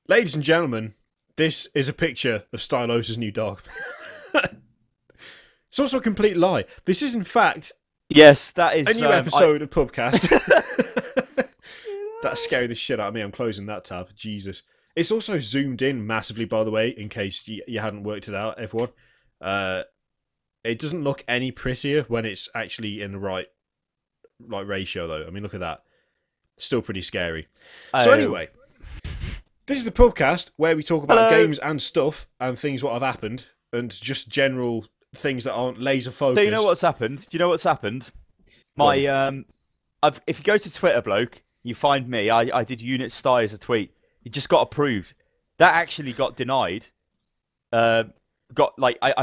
Ladies and gentlemen, this is a picture of Stylosa's new dog. It's also a complete lie. This is, in fact, Yes, that a is. new episode of Pubcast. That's scaring the shit out of me. I'm closing that tab. Jesus. It's also zoomed in massively, by the way, in case you hadn't worked it out, everyone. It doesn't look any prettier when it's actually in the right ratio, though. I mean, look at that. Still pretty scary. So anyway, this is the podcast where we talk about games and stuff and things what have happened and just general things that aren't laser focused. Do you know what's happened? Do you know what's happened? If you go to Twitter, bloke, you find me. I did unit sty as a tweet. It just got approved. That actually got denied. I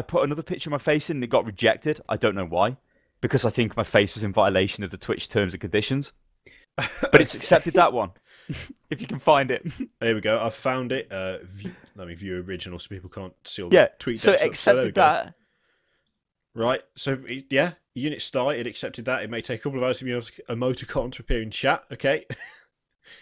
put another picture of my face in and it got rejected. I don't know why. Because I think my face was in violation of the Twitch terms and conditions. But it's accepted that one. If you can find it. There we go. I've found it. Let me view original so people can't see all the tweets. So it accepted that. Right. So, yeah. Unit start. It accepted that. It may take a couple of hours for your emoticon to appear in chat. Okay.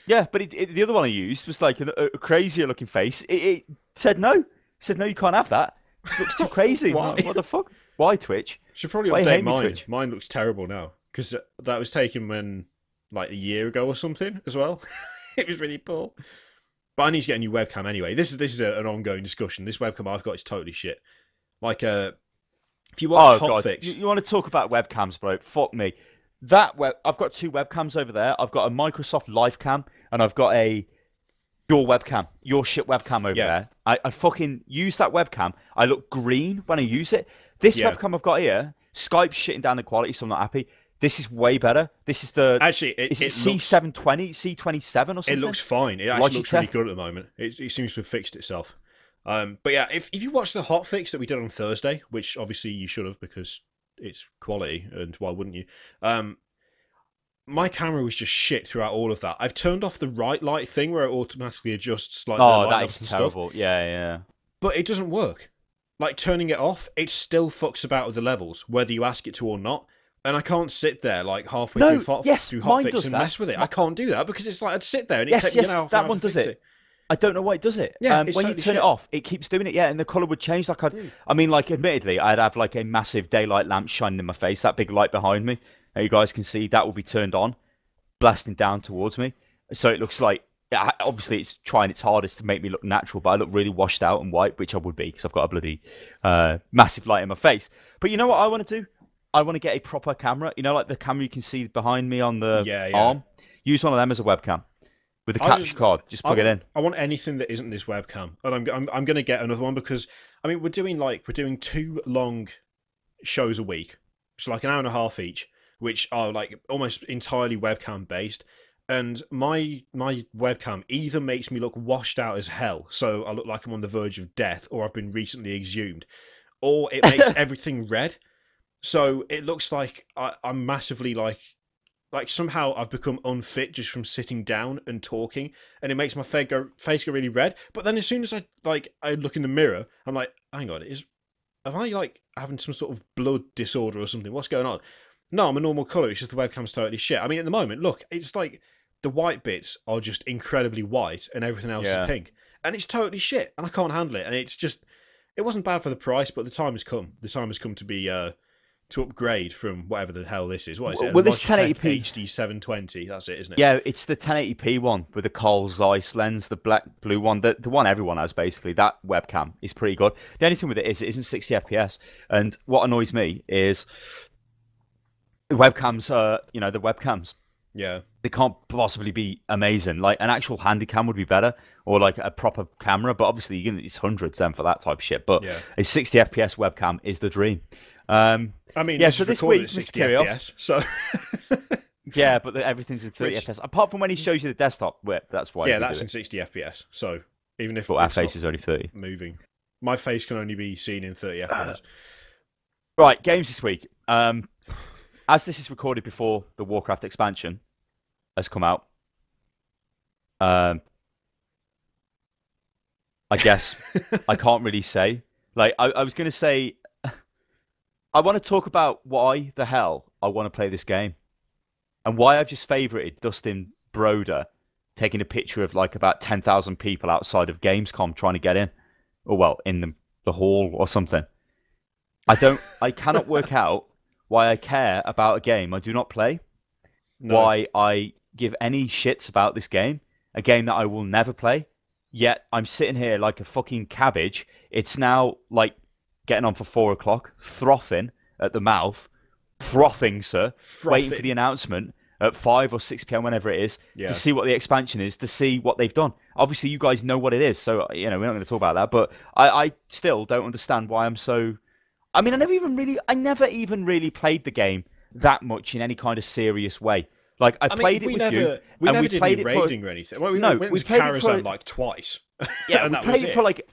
Yeah, but the other one I used was like a crazier looking face. It said no. It said no, you can't have that. It looks too crazy. What the fuck? Why Twitch? Should probably update mine. Mine looks terrible now. Because that was taken when, like, a year ago or something as well. It was really poor. But I need to get a new webcam anyway. This is an ongoing discussion. This webcam I've got is totally shit. Like, if you watch Hotfix... You want to talk about webcams, bro? Fuck me. I've got two webcams over there. I've got a Microsoft Live Cam and I've got your webcam, your shit webcam over there. I fucking use that webcam. I look green when I use it. This webcam I've got here, Skype's shitting down the quality, so I'm not happy. This is way better. This is the... Actually, is it C720, C27 or something? It looks fine. It actually looks really good at the moment. It seems to have fixed itself. But yeah, if you watch the hotfix that we did on Thursday, which obviously you should have because it's quality, and why wouldn't you? My camera was just shit throughout all of that. I've turned off the right light thing where it automatically adjusts like the light levels and terrible. Stuff. Yeah. But it doesn't work. Like turning it off, it still fucks about with the levels, whether you ask it to or not. And I can't sit there like halfway through hotfix and mess with it. I can't do that because it's like I'd sit there and it takes me an hour that one does it. I don't know why it does it. Yeah, when you turn it off, it keeps doing it. Yeah, and the color would change. Like admittedly, I'd have like a massive daylight lamp shining in my face. That big light behind me, that you guys can see, that will be turned on, blasting down towards me. So it looks like, obviously, it's trying its hardest to make me look natural, but I look really washed out and white, which I would be because I've got a bloody massive light in my face. But you know what I want to do? I want to get a proper camera. You know, like the camera you can see behind me on the arm. Use one of them as a webcam. With a capture card, just plug it in. I want anything that isn't this webcam, and I'm going to get another one because I mean we're doing 2 long shows a week, so like an hour and a half each, which are like almost entirely webcam based. And my webcam either makes me look washed out as hell, so I look like I'm on the verge of death, or I've been recently exhumed, or it makes everything red, so it looks like I'm massively like somehow I've become unfit just from sitting down and talking, and it makes my face go really red. But then as soon as I look in the mirror, I'm like, hang on, am I like having some sort of blood disorder or something? What's going on? No, I'm a normal colour. It's just the webcam's totally shit. I mean, at the moment, look, it's like the white bits are just incredibly white and everything else is pink, and it's totally shit, and I can't handle it. And it's just, it wasn't bad for the price, but the time has come. The time has come to be to upgrade from whatever the hell this is. What is it? Well, this 1080p HD 720. That's it, isn't it? Yeah, it's the 1080p one with the Carl Zeiss lens, the black blue one, the one everyone has basically. That webcam is pretty good. The only thing with it is it isn't 60 FPS, and what annoys me is the webcams. The webcams. Yeah, they can't possibly be amazing. Like an actual handy cam would be better, or like a proper camera. But obviously, it's hundreds then for that type of shit. But a 60 FPS webcam is the dream. I mean, so this week, Mr. Kiriot, FPS, so yeah, but everything's in 30 FPS. Apart from when he shows you the desktop, that's why. Yeah, that's in 60 FPS. So even if our face is only 30, moving, my face can only be seen in 30 FPS. Right, games this week. As this is recorded before the Warcraft expansion has come out, I guess I can't really say. Like I was going to say. I want to talk about why the hell I want to play this game and why I've just favorited Dustin Broder taking a picture of like about 10,000 people outside of Gamescom trying to get in, or well, in the hall or something. I cannot work out why I care about a game I do not play, No. why I give any shits about this game, a game that I will never play. Yet I'm sitting here like a fucking cabbage. It's now like getting on for 4 o'clock, frothing at the mouth, frothing, sir, waiting for the announcement at 5 or 6 p.m. whenever it is to see what the expansion is, to see what they've done. Obviously, you guys know what it is, so we're not going to talk about that. But I still don't understand why I'm so. I mean, I never even really played the game that much in any kind of serious way. Like I played it with you. We never did any it raiding or anything. Well, we No, went we to played it Karazhan like twice. Yeah, and we that played was it for like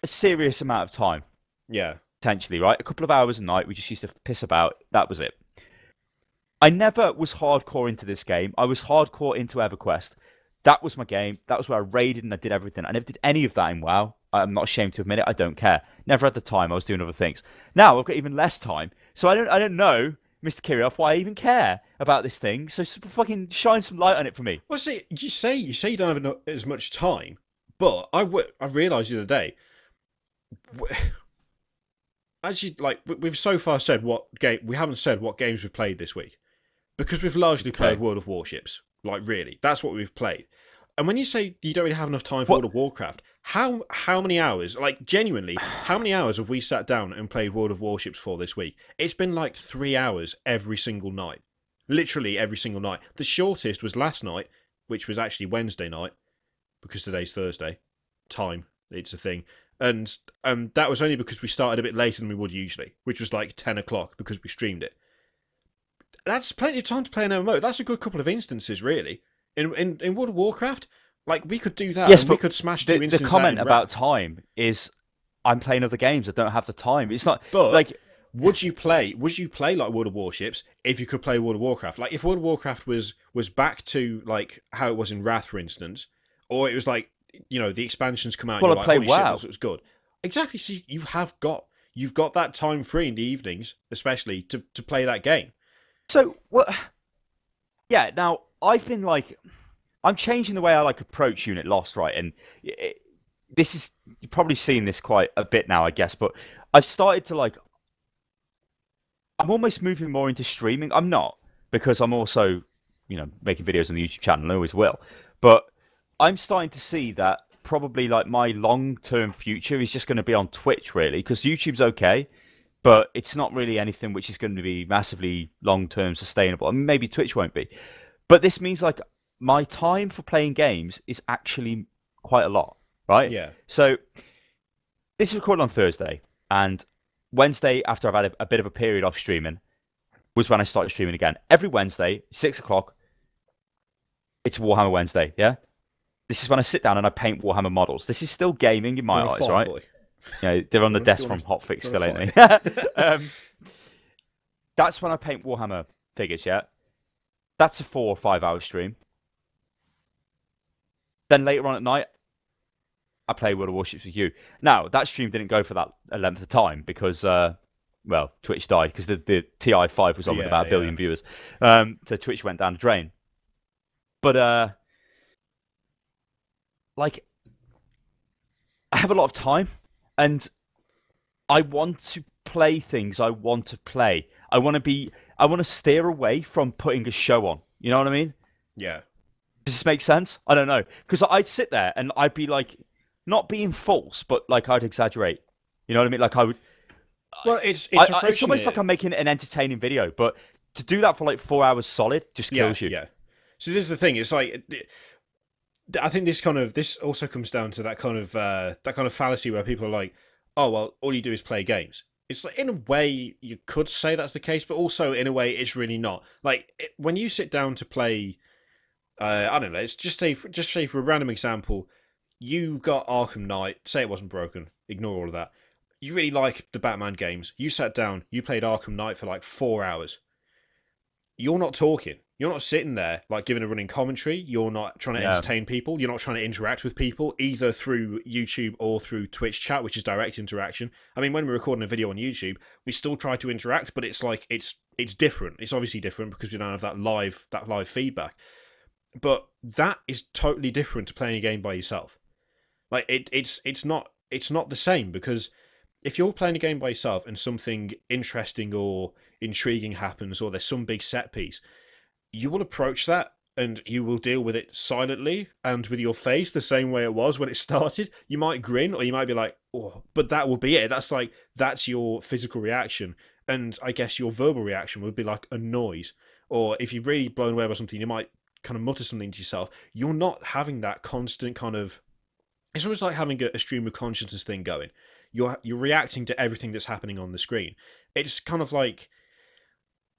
a serious amount of time. Yeah. Potentially, right? A couple of hours a night. We just used to piss about. That was it. I never was hardcore into this game. I was hardcore into EverQuest. That was my game. That was where I raided and I did everything. I never did any of that in WoW. I'm not ashamed to admit it. I don't care. Never had the time. I was doing other things. Now I've got even less time. So I don't know, Mr. Kiriot, why I even care about this thing. So fucking shine some light on it for me. Well, see, you say you don't have as much time, but I realised the other day, actually, like we've so far said we haven't said what games we've played this week, because we've largely played World of Warships. Like really, that's what we've played. And when you say you don't really have enough time for World of Warcraft, how many hours, like genuinely, how many hours have we sat down and played World of Warships for this week? It's been like 3 hours every single night. Literally every single night. The shortest was last night, which was actually Wednesday night, because today's Thursday. Time, it's a thing. And that was only because we started a bit later than we would usually, which was like 10 o'clock because we streamed it. That's plenty of time to play an MMO. That's a good couple of instances, really. In World of Warcraft, like we could do that. Yes, and but we could smash two instances. The comment out in about Wrath. time is, I'm playing other games. I don't have the time. It's not. But like, would you play like World of Warships if you could play World of Warcraft? Like if World of Warcraft was back to like how it was in Wrath, for instance, or it was like the expansions come out. Well, and I you're play like, holy WoW. shit, it was good. Exactly. So you've got that time free in the evenings, especially to play that game. So what? Yeah. Now I've been like, I'm changing the way I like approach Unit Lost, right? And this is, you've probably seen this quite a bit now, I guess. But I've started to like, I'm almost moving more into streaming. I'm not, because I'm also, making videos on the YouTube channel, and I always will. But I'm starting to see that probably like my long-term future is just going to be on Twitch, really, because YouTube's okay, but it's not really anything which is going to be massively long-term sustainable. I mean, maybe Twitch won't be. But this means like my time for playing games is actually quite a lot, right? Yeah. So this is recorded on Thursday, and Wednesday, after I've had a bit of a period off streaming, was when I started streaming again. Every Wednesday, 6 o'clock, it's Warhammer Wednesday, yeah? This is when I sit down and I paint Warhammer models. This is still gaming in my eyes, right? Boy. They're on the desk from Hotfix still, ain't they? That's when I paint Warhammer figures, yeah? That's a 4 or 5 hour stream. Then later on at night, I play World of Warships with you. Now, that stream didn't go for that length of time because, Twitch died because the TI-5 was on with about 1 billion viewers. So Twitch went down the drain. But, like, I have a lot of time, and I want to play things I want to play. I want to steer away from putting a show on. You know what I mean? Yeah. Does this make sense? I don't know. Because I'd sit there and I'd be like, not being false, but like I'd exaggerate. You know what I mean? Like I would. Well, it's almost like I'm making an entertaining video, but to do that for like 4 hours solid just kills you. Yeah. So this is the thing. It's like, I think this also comes down to that kind of fallacy where people are like, oh well, all you do is play games. It's like, in a way you could say that's the case, but also in a way it's really not. Like when you sit down to play, I don't know. It's just say for a random example, you got Arkham Knight. Say it wasn't broken. Ignore all of that. You really like the Batman games. You sat down. You played Arkham Knight for like 4 hours. You're not talking. You're not sitting there like giving a running commentary. You're not trying to entertain people. You're not trying to interact with people either through YouTube or through Twitch chat, which is direct interaction. I mean, when we're recording a video on YouTube, we still try to interact, but it's like it's different. It's obviously different because we don't have that live feedback. But that is totally different to playing a game by yourself. Like it's not the same, because if you're playing a game by yourself and something interesting or intriguing happens, or there's some big set piece, you will approach that and you will deal with it silently and with your face the same way it was when it started. You might grin, or you might be like, oh, but that will be it. That's your physical reaction. And I guess your verbal reaction would be like a noise. Or if you're really blown away by something, you might kind of mutter something to yourself. You're not having that constant kind of... It's almost like having a stream of consciousness thing going. You're reacting to everything that's happening on the screen. It's kind of like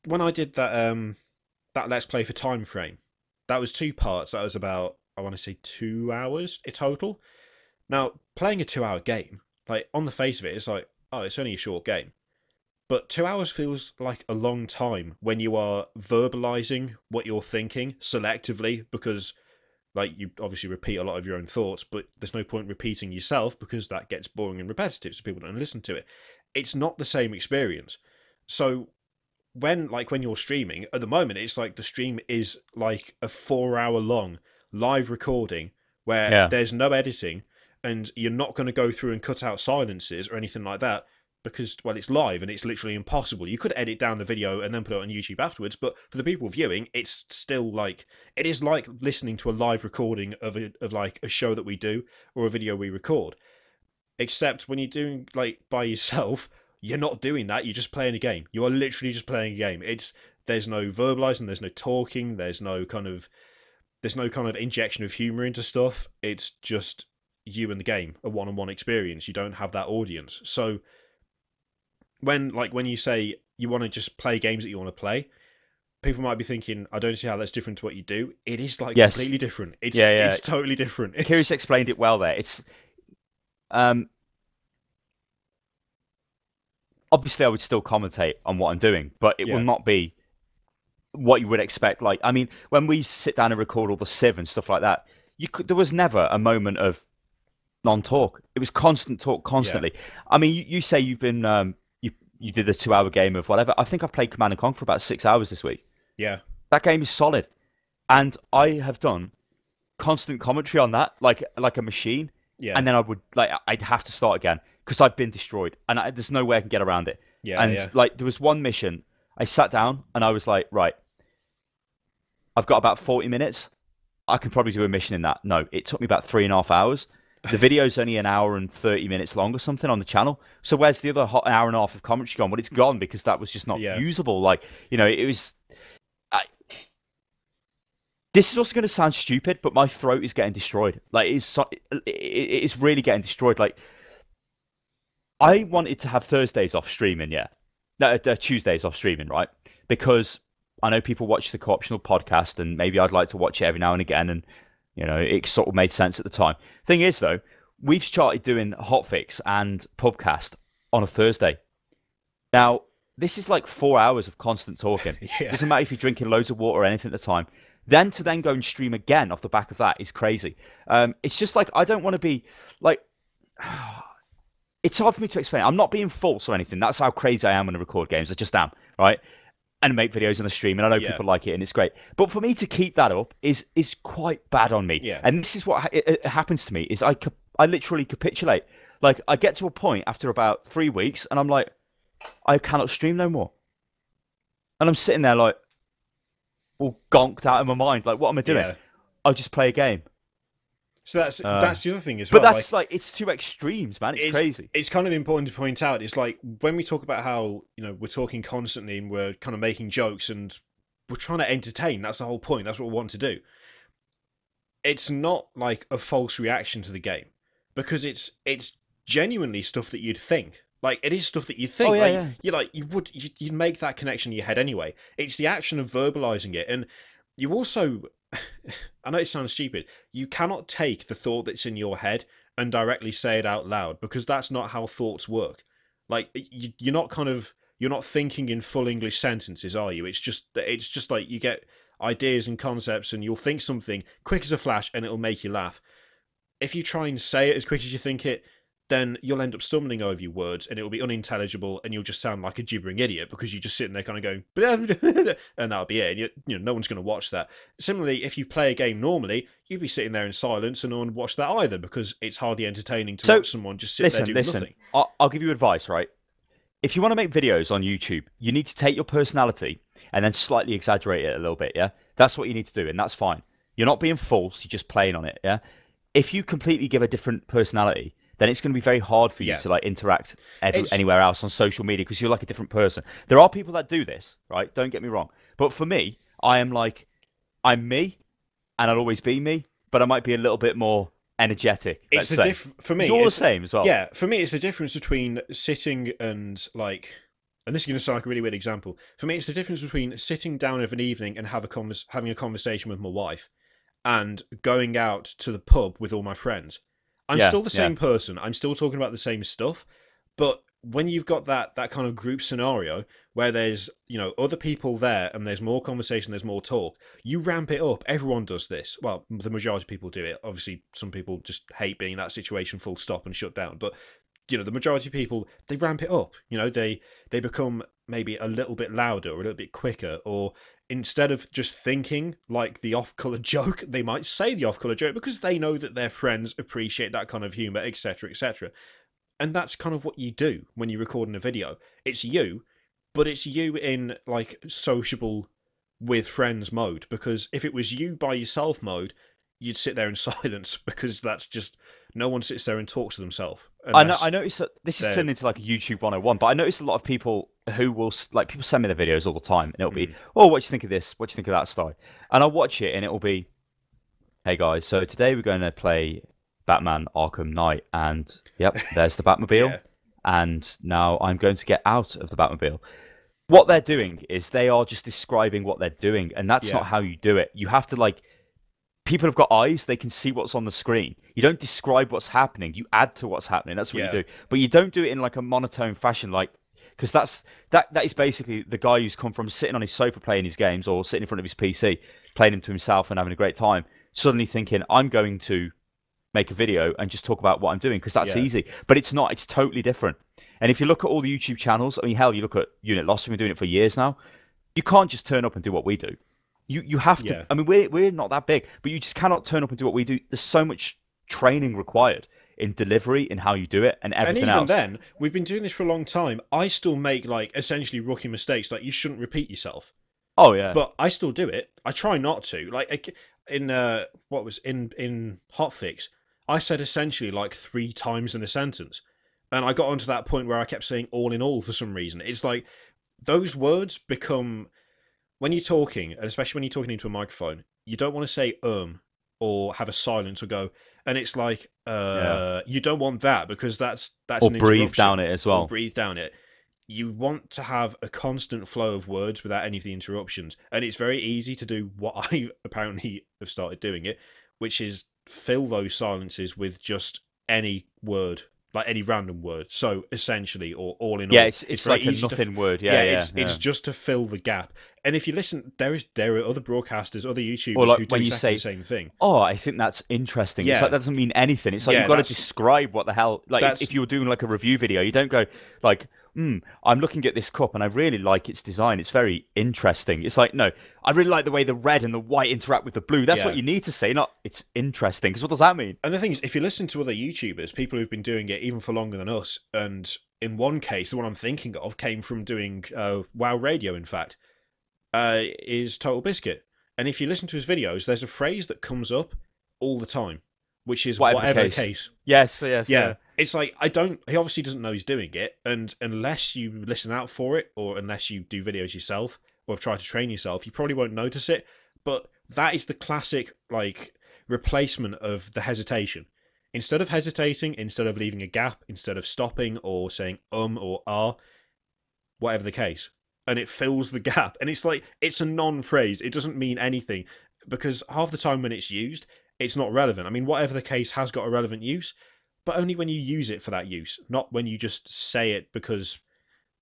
when I did that Let's Play for Time Frame. That was 2 parts. That was about, I want to say, 2 hours in total. Now, playing a 2-hour game, like on the face of it, it's like, oh, it's only a short game. But 2 hours feels like a long time when you are verbalizing what you're thinking selectively, because like you obviously repeat a lot of your own thoughts, but there's no point repeating yourself because that gets boring and repetitive, so people don't listen to it. It's not the same experience. So when you're streaming, at the moment it's like the stream is like a 4-hour long live recording where there's no editing, and you're not going to go through and cut out silences or anything like that, because, well, it's live and it's literally impossible. You could edit down the video and then put it on YouTube afterwards, but for the people viewing, it's still like... It is like listening to a live recording of like a show that we do or a video we record. Except when you're doing, like, by yourself, you're not doing that. You're just playing a game. You are literally just playing a game. There's no verbalizing, there's no talking, there's no kind of injection of humor into stuff. It's just you and the game, a one-on-one experience. You don't have that audience. So when you say you want to just play games that you want to play, people might be thinking, I don't see how that's different to what you do. It is completely different. It's totally different. Kiriot explained it well there. It's obviously I would still commentate on what I'm doing, but it will not be what you would expect. Like, I mean, when we sit down and record all the Civ and stuff like that, there was never a moment of non-talk. It was constant talk, constantly. I mean, you say you've been you did a 2-hour game of whatever. I think I've played Command & Conquer for about 6 hours this week. Yeah. That game is solid. And I have done constant commentary on that, like a machine. Yeah. And then I'd have to start again because I've been destroyed and there's no way I can get around it. Yeah. And there was one mission, I sat down and I was like, right, I've got about 40 minutes. I can probably do a mission in that. No, it took me about 3.5 hours. The video's only 1 hour and 30 minutes long or something on the channel. So where's the other hour and a half of commentary gone? Well, it's gone because that was just not usable. Like, it was... This is also going to sound stupid, but my throat is getting destroyed. Like, it is really getting destroyed. Like, I wanted to have Thursdays off streaming, No, Tuesdays off streaming, right? Because I know people watch the Co-optional podcast, and maybe I'd like to watch it every now and again, and it sort of made sense at the time. Thing is, though, we've started doing Hotfix and Pubcast on a Thursday. Now, this is like 4 hours of constant talking. Doesn't matter if you're drinking loads of water or anything at the time. Then to go and stream again off the back of that is crazy. It's just like, I don't want to be like... It's hard for me to explain. I'm not being false or anything. That's how crazy I am when I record games. I just am, right? And make videos on the stream, and I know people like it, and it's great. But for me to keep that up is quite bad on me. Yeah. And this is what it happens to me, is I literally capitulate. Like, I get to a point after about 3 weeks, and I'm like, I cannot stream no more. And I'm sitting there like, all gonked out of my mind. Like, what am I doing? Yeah. I'll just play a game. So that's the other thing as well. But that's it's two extremes, man. It's crazy. It's kind of important to point out. It's like when we talk about how we're talking constantly and we're kind of making jokes and we're trying to entertain. That's the whole point. That's what we want to do. It's not like a false reaction to the game, because it's genuinely stuff that you'd think. Like, it is stuff that you think. You'd make that connection in your head anyway. It's the action of verbalizing it, and you also. I know it sounds stupid. You cannot take the thought that's in your head and directly say it out loud, because that's not how thoughts work. Like, you're not thinking in full English sentences, are you? It's just like you get ideas and concepts, and you'll think something quick as a flash, and it'll make you laugh. If you try and say it as quick as you think it, then you'll end up stumbling over your words and it'll be unintelligible and you'll just sound like a gibbering idiot because you're just sitting there kind of going, and that'll be it. And you know, no one's going to watch that. Similarly, if you play a game normally, you'd be sitting there in silence and no one would watch that either because it's hardly entertaining to watch someone just sit there doing nothing. I'll give you advice, right? If you want to make videos on YouTube, you need to take your personality and then slightly exaggerate it a little bit, yeah? That's what you need to do, and that's fine. You're not being false, you're just playing on it, yeah? If you completely give a different personality, then it's going to be very hard for you to like interact anywhere else on social media because you're like a different person. There are people that do this, right? Don't get me wrong. But for me, I'm me, and I'll always be me, but I might be a little bit more energetic. It's for me. You're the same as well. Yeah, for me, it's the difference between sitting and like, and this is going to sound like a really weird example. For me, it's the difference between sitting down of an evening and having a conversation with my wife, and going out to the pub with all my friends. I'm still the same person. I'm still talking about the same stuff, but when you've got that kind of group scenario where there's, you know, other people there and there's more conversation, there's more talk, you ramp it up. Everyone does this. Well, the majority of people do it. Obviously, some people just hate being in that situation, full stop and shut down. But, you know, the majority of people, they ramp it up. You know, they become maybe a little bit louder or a little bit quicker, or instead of just thinking like the off-color joke, they might say the off-color joke because they know that their friends appreciate that kind of humor, etc., etc. And that's kind of what you do when you're recording a video. It's you, but it's you in like sociable with friends mode, because if it was you by yourself mode, you'd sit there in silence because that's just, no one sits there and talks to themselves. I noticed that this is turned into like a YouTube 101, but I noticed a lot of people who will, like, people send me their videos all the time and it'll be, oh, what do you think of this? What do you think of that style? And I'll watch it and it'll be, hey guys, so today we're going to play Batman Arkham Knight, and yep, there's the Batmobile, and now I'm going to get out of the Batmobile. What they're doing is they are just describing what they're doing, and that's not how you do it. You have to, like, people have got eyes, they can see what's on the screen. You don't describe what's happening, you add to what's happening. That's what you do. But you don't do it in like a monotone fashion, like, because that is basically the guy who's come from sitting on his sofa playing his games or sitting in front of his PC playing them to himself and having a great time, suddenly thinking, I'm going to make a video and just talk about what I'm doing because that's easy. But it's not. It's totally different. And if you look at all the YouTube channels, I mean, hell, you look at Unit Lost, we've been doing it for years now. You can't just turn up and do what we do. You have to. I mean, we're not that big, but you just cannot turn up and do what we do. There's so much training required in delivery, in how you do it, and everything else. And even then, we've been doing this for a long time. I still make, like, essentially rookie mistakes. Like, you shouldn't repeat yourself. Oh yeah. But I still do it. I try not to. Like in Hotfix, I said essentially like 3 times in a sentence, and I got onto that point where I kept saying all in all for some reason. It's like those words become, when you're talking, and especially when you're talking into a microphone, you don't want to say or have a silence or go, and it's like you don't want that because that's or an breathe down it as well. Or breathe down it. You want to have a constant flow of words without any of the interruptions, and it's very easy to do what I apparently have started doing it, which is fill those silences with just any word, like any random word. So essentially, or all in all, it's like a nothing word. It's just to fill the gap. And if you listen, there are other broadcasters, other YouTubers or like who do exactly the same thing. Oh, I think that's interesting. It's like that doesn't mean anything. It's like you've got to describe what the hell. Like if you were doing like a review video, you don't go like, I'm looking at this cup and I really like its design. It's very interesting. It's like, no, I really like the way the red and the white interact with the blue. That's what you need to say, not it's interesting. Because what does that mean? And the thing is, if you listen to other YouTubers, people who've been doing it even for longer than us, and in one case, the one I'm thinking of came from doing WoW Radio, in fact, is Total Biscuit. And if you listen to his videos, there's a phrase that comes up all the time, which is whatever the case. Yes. It's like, he obviously doesn't know he's doing it, and unless you listen out for it, or unless you do videos yourself, or have tried to train yourself, you probably won't notice it. But that is the classic, like, replacement of the hesitation. Instead of hesitating, instead of leaving a gap, instead of stopping or saying or ah, whatever the case, and it fills the gap. And it's like, it's a non-phrase. It doesn't mean anything, because half the time when it's used, it's not relevant. I mean, whatever the case has got a relevant use, but only when you use it for that use, not when you just say it because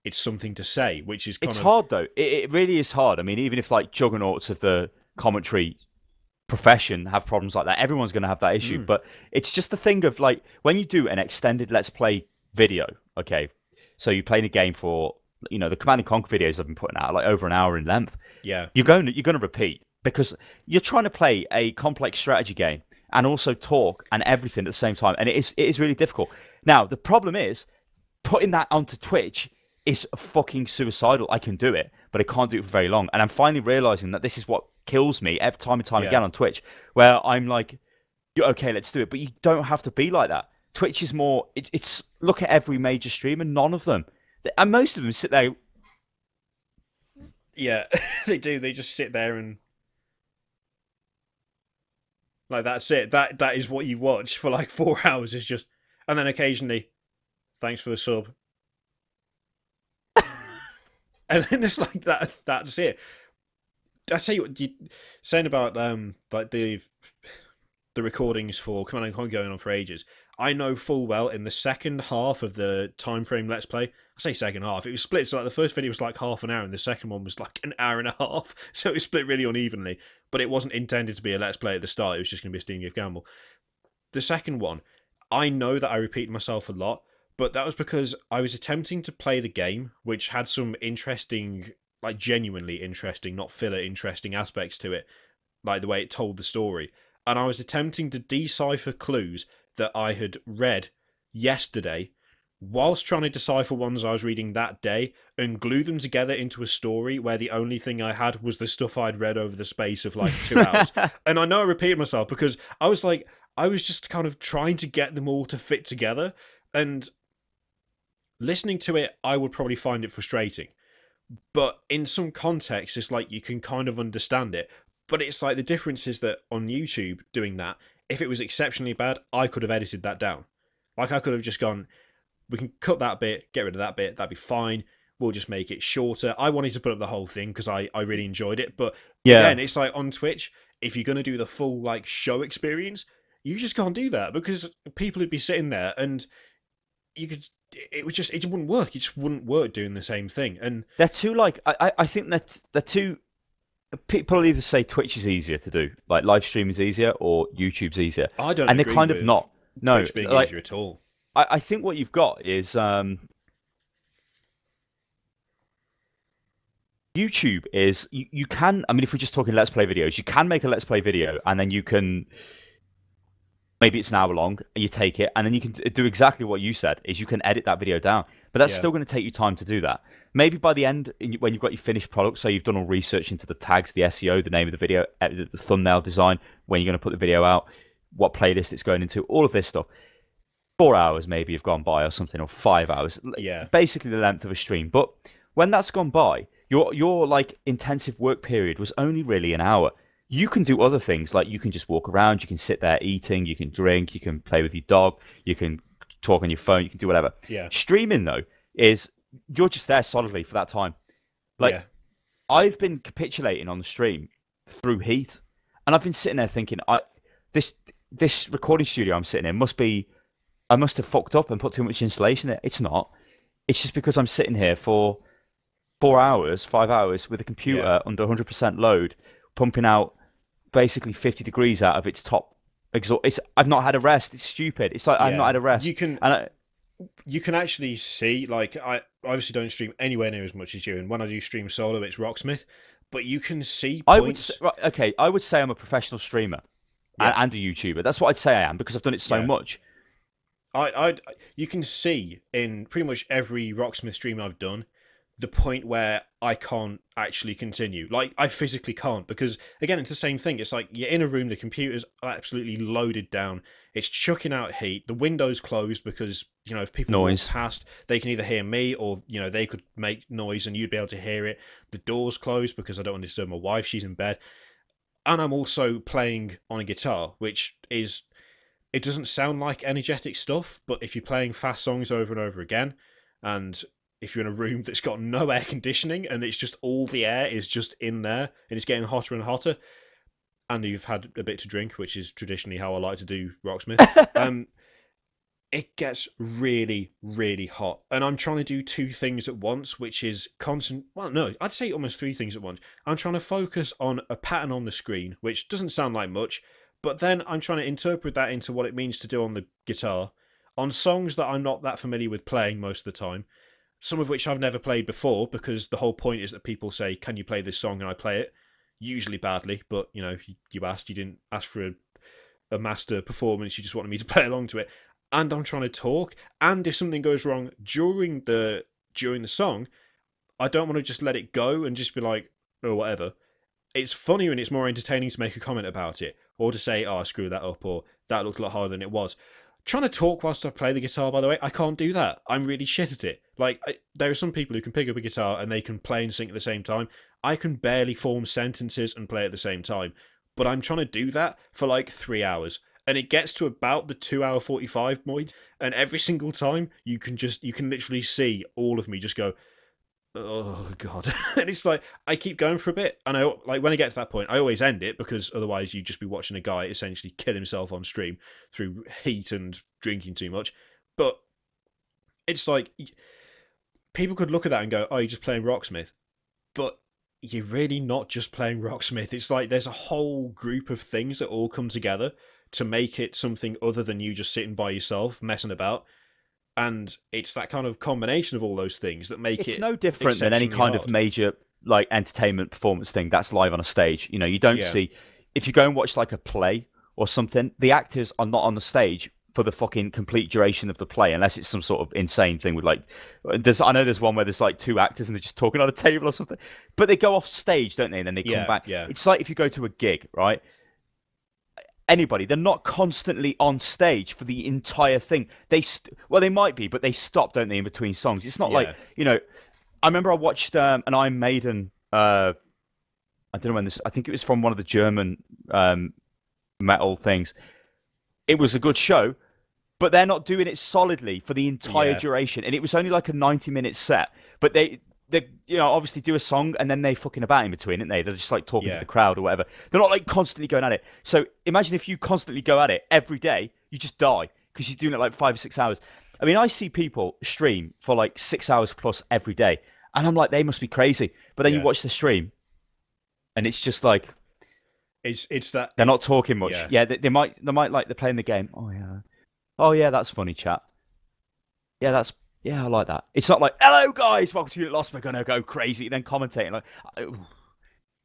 it's something to say, which is kind of... It's hard, though. It really is hard. I mean, even if, like, juggernauts of the commentary profession have problems like that. Everyone's going to have that issue, but it's just the thing of like when you do an extended Let's Play video, okay, so you're playing a game for, you know, the Command and Conquer videos I've been putting out, like over an hour in length. Yeah. You're going to repeat because you're trying to play a complex strategy game and also talk and everything at the same time, and it is really difficult. Now the problem is putting that onto Twitch is fucking suicidal. I can do it, but I can't do it for very long, and I'm finally realizing that this is what kills me every time and time again on Twitch, where I'm like, okay, let's do it, but you don't have to be like that. Twitch is more, it's look at every major streamer, none of them, and most of them sit there. Yeah, they do. They just sit there and like that's it. That is what you watch for like 4 hours. Is just, and then occasionally, thanks for the sub, and then it's like that. That's it. I tell you what, you saying about like the recordings for Command and Conquer going on for ages. I know full well in the second half of the time frame Let's Play, I say second half, it was split, so like the first video was like half an hour and the second one was like an hour and a half, so it was split really unevenly, but it wasn't intended to be a Let's Play at the start, it was just going to be a Steam gift gamble. The second one, I know that I repeated myself a lot, but that was because I was attempting to play the game, which had some interesting, like genuinely interesting, not filler interesting aspects to it, like the way it told the story, and I was attempting to decipher clues that I had read yesterday whilst trying to decipher ones I was reading that day and glue them together into a story where the only thing I had was the stuff I'd read over the space of like 2 hours. And I know I repeated myself because I was just kind of trying to get them all to fit together, and listening to it, I would probably find it frustrating. But in some context, it's like you can kind of understand it. But it's like the difference is that on YouTube doing that, if it was exceptionally bad, I could have edited that down. Like I could have just gone, we can cut that bit, get rid of that bit, that'd be fine. We'll just make it shorter. I wanted to put up the whole thing because I really enjoyed it. But again, it's like on Twitch, if you're going to do the full like show experience, you just can't do that because people would be sitting there and you could, it wouldn't work. It just wouldn't work doing the same thing. And they're too like, I think that they're too. People either say Twitch is easier to do, like live stream is easier, or YouTube's easier. I don't, and agree they're kind with of not. No, Twitch being like, easier at all. I think what you've got is YouTube is you can. I mean, if we're just talking Let's Play videos, you can make a Let's Play video, and then you can. Maybe it's an hour long, and you take it, and then you can do exactly what you said, is you can edit that video down. But that's still going to take you time to do that. Maybe by the end, when you've got your finished product, so you've done all research into the tags, the SEO, the name of the video, the thumbnail design, when you're going to put the video out, what playlist it's going into, all of this stuff. 4 hours maybe have gone by or something, or 5 hours. Yeah. Basically the length of a stream. But when that's gone by, your like intensive work period was only really an hour. You can do other things, like you can just walk around, you can sit there eating, you can drink, you can play with your dog, you can talk on your phone, you can do whatever. Yeah. Streaming, though, is you're just there solidly for that time. Like, I've been capitulating on the stream through heat, and I've been sitting there thinking, this recording studio I'm sitting in I must have fucked up and put too much insulation in it. It's not. It's just because I'm sitting here for 4 hours, 5 hours with a computer under 100% load, pumping out basically 50 degrees out of its top exhaust. I've not had a rest. It's stupid. It's like I've not had a rest. You can actually see, like, I obviously don't stream anywhere near as much as you, and when I do stream solo, it's Rocksmith, but you can see points. I would say I'm a professional streamer and a YouTuber. That's what I'd say I am, because I've done it so much. You can see in pretty much every Rocksmith stream I've done the point where I can't actually continue. Like, I physically can't, because, again, it's the same thing. It's like, you're in a room, the computer's absolutely loaded down, it's chucking out heat, the window's closed because, you know, if people walk past, they can either hear me or, you know, they could make noise and you'd be able to hear it. The door's closed because I don't want to disturb my wife, she's in bed. And I'm also playing on a guitar, which is, it doesn't sound like energetic stuff, but if you're playing fast songs over and over again, and if you're in a room that's got no air conditioning and it's just all the air is just in there and it's getting hotter and hotter, and you've had a bit to drink, which is traditionally how I like to do Rocksmith, it gets really, really hot. And I'm trying to do two things at once, which is constant. Well, no, I'd say almost three things at once. I'm trying to focus on a pattern on the screen, which doesn't sound like much, but then I'm trying to interpret that into what it means to do on the guitar, on songs that I'm not that familiar with playing most of the time, some of which I've never played before, because the whole point is that people say, "Can you play this song?" and I play it, usually badly, but you know, you asked, you didn't ask for a master performance, you just wanted me to play along to it. And I'm trying to talk, and if something goes wrong during the song, I don't want to just let it go and just be like, oh, whatever. It's funnier and it's more entertaining to make a comment about it, or to say, oh, I screwed that up, or that looked a lot harder than it was. Trying to talk whilst I play the guitar, by the way, I can't do that. I'm really shit at it. Like, there are some people who can pick up a guitar and they can play and sing at the same time. I can barely form sentences and play at the same time. But I'm trying to do that for like 3 hours. And it gets to about the 2 hour 45 point. And every single time, you can literally see all of me just go, oh God. And it's like, I keep going for a bit. And like when I get to that point, I always end it, because otherwise you'd just be watching a guy essentially kill himself on stream through heat and drinking too much. But it's like, people could look at that and go, oh, you're just playing Rocksmith. But you're really not just playing Rocksmith. It's like there's a whole group of things that all come together to make it something other than you just sitting by yourself messing about. And it's that kind of combination of all those things that make it's it no different than any kind hard. of major like entertainment performance thing that's live on a stage. You know, you don't see, if you go and watch like a play or something, the actors are not on the stage for the fucking complete duration of the play, unless it's some sort of insane thing with like, I know there's one where there's like two actors and they're just talking on a table or something, but they go off stage, don't they? And then they come back. Yeah. It's like if you go to a gig, right? Anybody, they're not constantly on stage for the entire thing. Well, they might be, but they stop, don't they, in between songs? It's not like, you know, I remember I watched an Iron Maiden, I don't know when this, I think it was from one of the German metal things. It was a good show, but they're not doing it solidly for the entire duration. And it was only like a 90-minute set, but they you know, obviously do a song and then they fucking about in between, aren't they? They're just like talking to the crowd or whatever. They're not like constantly going at it. So imagine if you constantly go at it every day, you just die, because you're doing it like 5 or 6 hours. I mean, I see people stream for like 6 hours plus every day, and I'm like, they must be crazy. But then you watch the stream, and it's just like, it's that they're not talking much. Yeah, they might like, they're playing the game. Oh yeah, that's funny, chat. Yeah, I like that. It's not like, hello guys, welcome to Unit Lost, we're gonna go crazy, and then commentating like,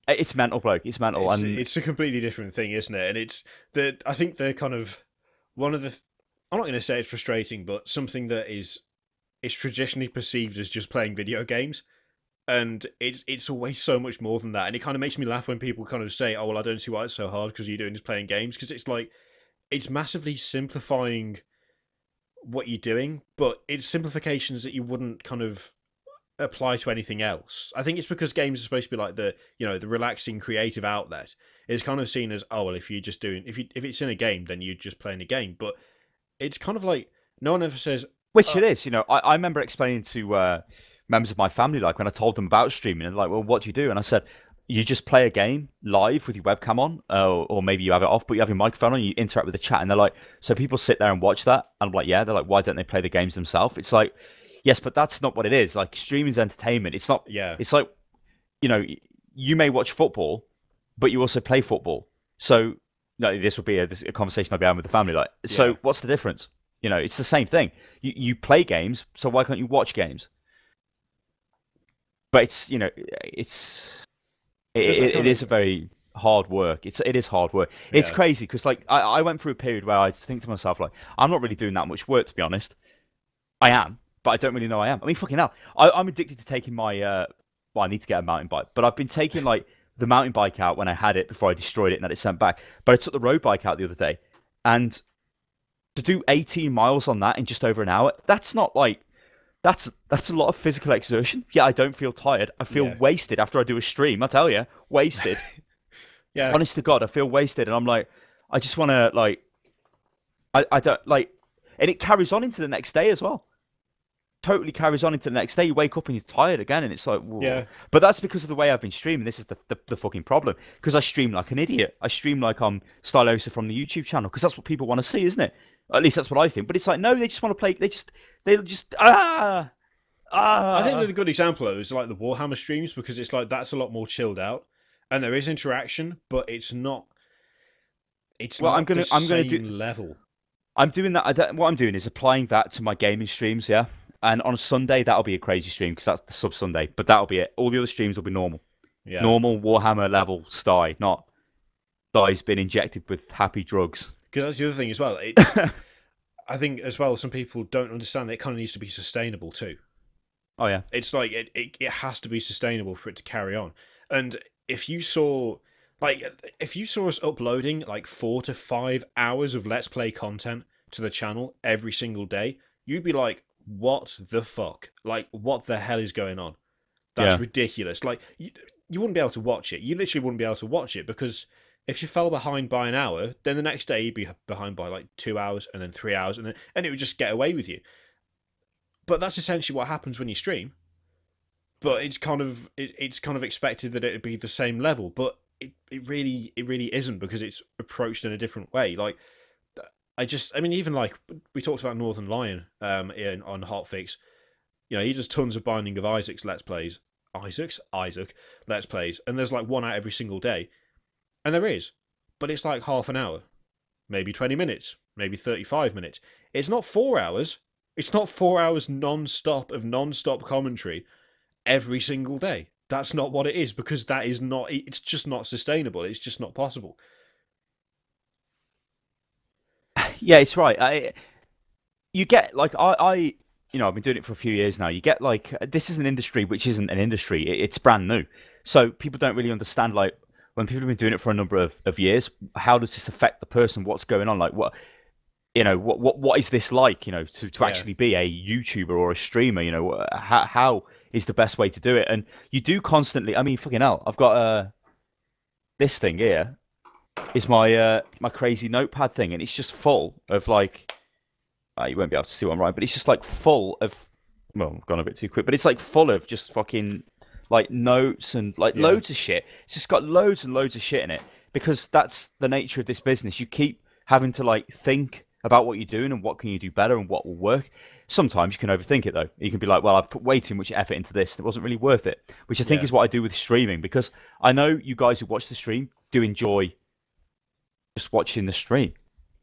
it's mental, bloke. It's mental. It's a completely different thing, isn't it? And I think they're kind of one of the. I'm not going to say it's frustrating, but something that is traditionally perceived as just playing video games, and it's always so much more than that. And it kind of makes me laugh when people kind of say, "Oh well, I don't see why it's so hard, because you're doing is playing games," because it's like it's massively simplifying what you're doing, but it's simplifications that you wouldn't kind of apply to anything else. I think it's because games are supposed to be like the relaxing creative outlet. It's kind of seen as, oh well, if it's in a game, then you're just playing a game. But it's kind of like no one ever says, which it is. You know, I remember explaining to members of my family, like when I told them about streaming, and like, well, what do you do? And I said, you just play a game live with your webcam on, or maybe you have it off, but you have your microphone on, you interact with the chat. And they're like, so people sit there and watch that? And I'm like, yeah. They're like, why don't they play the games themselves? It's like, yes, but that's not what it is. Like, streaming's entertainment. It's not. Yeah. It's like, you know, you may watch football, but you also play football. So, no, this would be a conversation I'd be having with the family. Like, so what's the difference? You know, it's the same thing. You play games, so why can't you watch games? But it's, you know, it is a very hard work. It is hard work. It's crazy because, like, I went through a period where I think to myself, like, I'm not really doing that much work, to be honest. I am, but I don't really know I am. I mean, fucking hell. I'm addicted to taking my, well, I need to get a mountain bike, but I've been taking, like, the mountain bike out when I had it before I destroyed it and had it sent back. But I took the road bike out the other day, and to do 18 miles on that in just over an hour, that's not like, that's a lot of physical exertion. Yeah, I don't feel tired. I feel wasted after I do a stream. I tell you, wasted. Honest to God, I feel wasted, and I'm like, I just want to, like, I don't like, and it carries on into the next day as well. Totally carries on into the next day. You wake up and you're tired again, and it's like, whoa. Yeah. But that's because of the way I've been streaming. This is the fucking problem, because I stream like an idiot. I stream like I'm Stylosa from the YouTube channel, because that's what people want to see, isn't it? At least that's what I think. But it's like, no, they just want to play. They just I think that a good example of it is like the Warhammer streams, because it's like that's a lot more chilled out, and there is interaction, but it's not. It's well, not I'm gonna the same level. I'm doing that. What I'm doing is applying that to my gaming streams. Yeah, and on a Sunday that'll be a crazy stream because that's the sub Sunday. But that'll be it. All the other streams will be normal. Yeah. Normal Warhammer level Sty, not Sty's been injected with happy drugs. Because that's the other thing as well. It's, I think as well, some people don't understand that it kind of needs to be sustainable too. Oh yeah, it's like it has to be sustainable for it to carry on. And if you saw us uploading like 4 to 5 hours of Let's Play content to the channel every single day, you'd be like, what the fuck? Like, what the hell is going on? That's ridiculous. Like, you wouldn't be able to watch it. You literally wouldn't be able to watch it, because if you fell behind by an hour, then the next day you'd be behind by like 2 hours and then 3 hours, and it would just get away with you. But that's essentially what happens when you stream. But it's kind of expected that it'd be the same level, but it really isn't, because it's approached in a different way. Like, I mean, even like we talked about Northern Lion on Hotfix. You know, he does tons of Binding of Isaac's Let's Plays. Isaac Let's Plays, and there's like one out every single day. And there is. But it's like half an hour. Maybe 20 minutes. Maybe 35 minutes. It's not 4 hours. It's not 4 hours non-stop of non-stop commentary every single day. That's not what it is, because that is not... It's just not sustainable. It's just not possible. Yeah, it's right. You get, like, I've been doing it for a few years now. You get, like, this is an industry which isn't an industry. It's brand new. So people don't really understand, like, when people have been doing it for a number of years, how does this affect the person? What's going on? Like, what is this like, to actually be a YouTuber or a streamer? How is the best way to do it? And you do constantly, I mean, fucking hell, I've got this thing here is my my crazy notepad thing, and it's just full of, like, you won't be able to see what I'm writing, but it's just like full of, well, I've gone a bit too quick, but it's like full of just fucking like notes and like loads of shit. It's just got loads and loads of shit in it, because that's the nature of this business. You keep having to like think about what you're doing and what can you do better and what will work. Sometimes you can overthink it though. You can be like, well, I've put way too much effort into this. It wasn't really worth it, which I think is what I do with streaming, because I know you guys who watch the stream do enjoy just watching the stream.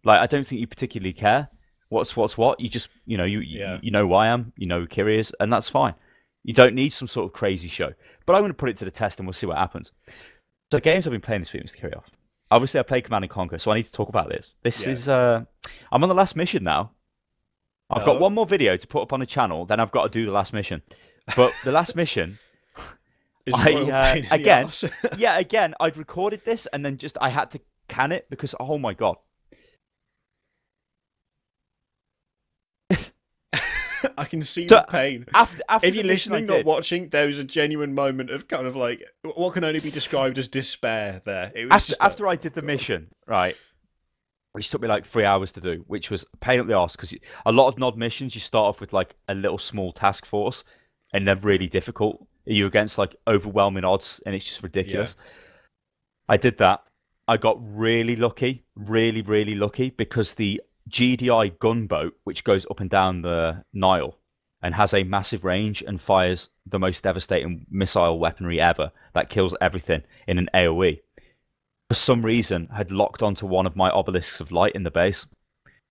Like, I don't think you particularly care what's what. You just, you know who I am, you know who Kiri is, and that's fine. You don't need some sort of crazy show. But I'm going to put it to the test and we'll see what happens. So games I've been playing this week, Mr. Kiriot. Obviously, I played Command & Conquer, so I need to talk about this. This is... I'm on the last mission now. I've got one more video to put up on the channel, then I've got to do the last mission. But the last mission... again, I'd recorded this, and then I had to can it, because, oh my God. I can see the pain. After if you're listening, not watching, there was a genuine moment of kind of like what can only be described as despair there. It was after I did the mission, right, which took me like 3 hours to do, which was a pain up the arse, because a lot of nod missions, you start off with like a little small task force, and they're really difficult. You're against like overwhelming odds, and it's just ridiculous. I did that. I got really lucky, really lucky, because the GDI gunboat, which goes up and down the Nile and has a massive range and fires the most devastating missile weaponry ever that kills everything in an AoE, for some reason had locked onto one of my obelisks of light in the base,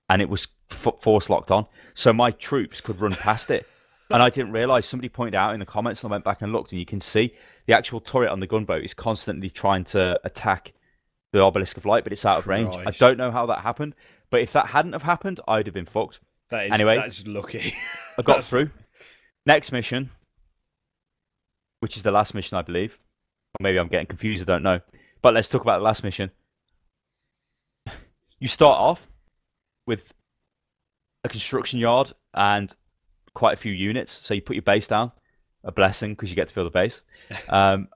and it was force locked on, so my troops could run past it. And I didn't realise. Somebody pointed out in the comments, and I went back and looked, and you can see the actual turret on the gunboat is constantly trying to attack the obelisk of light, but it's out of range. I don't know how that happened. But if that hadn't have happened, I'd have been fucked. That's lucky. I got through. Next mission, which is the last mission, I believe. Or maybe I'm getting confused, I don't know. But let's talk about the last mission. You start off with a construction yard and quite a few units. So you put your base down. A blessing, because you get to build a base.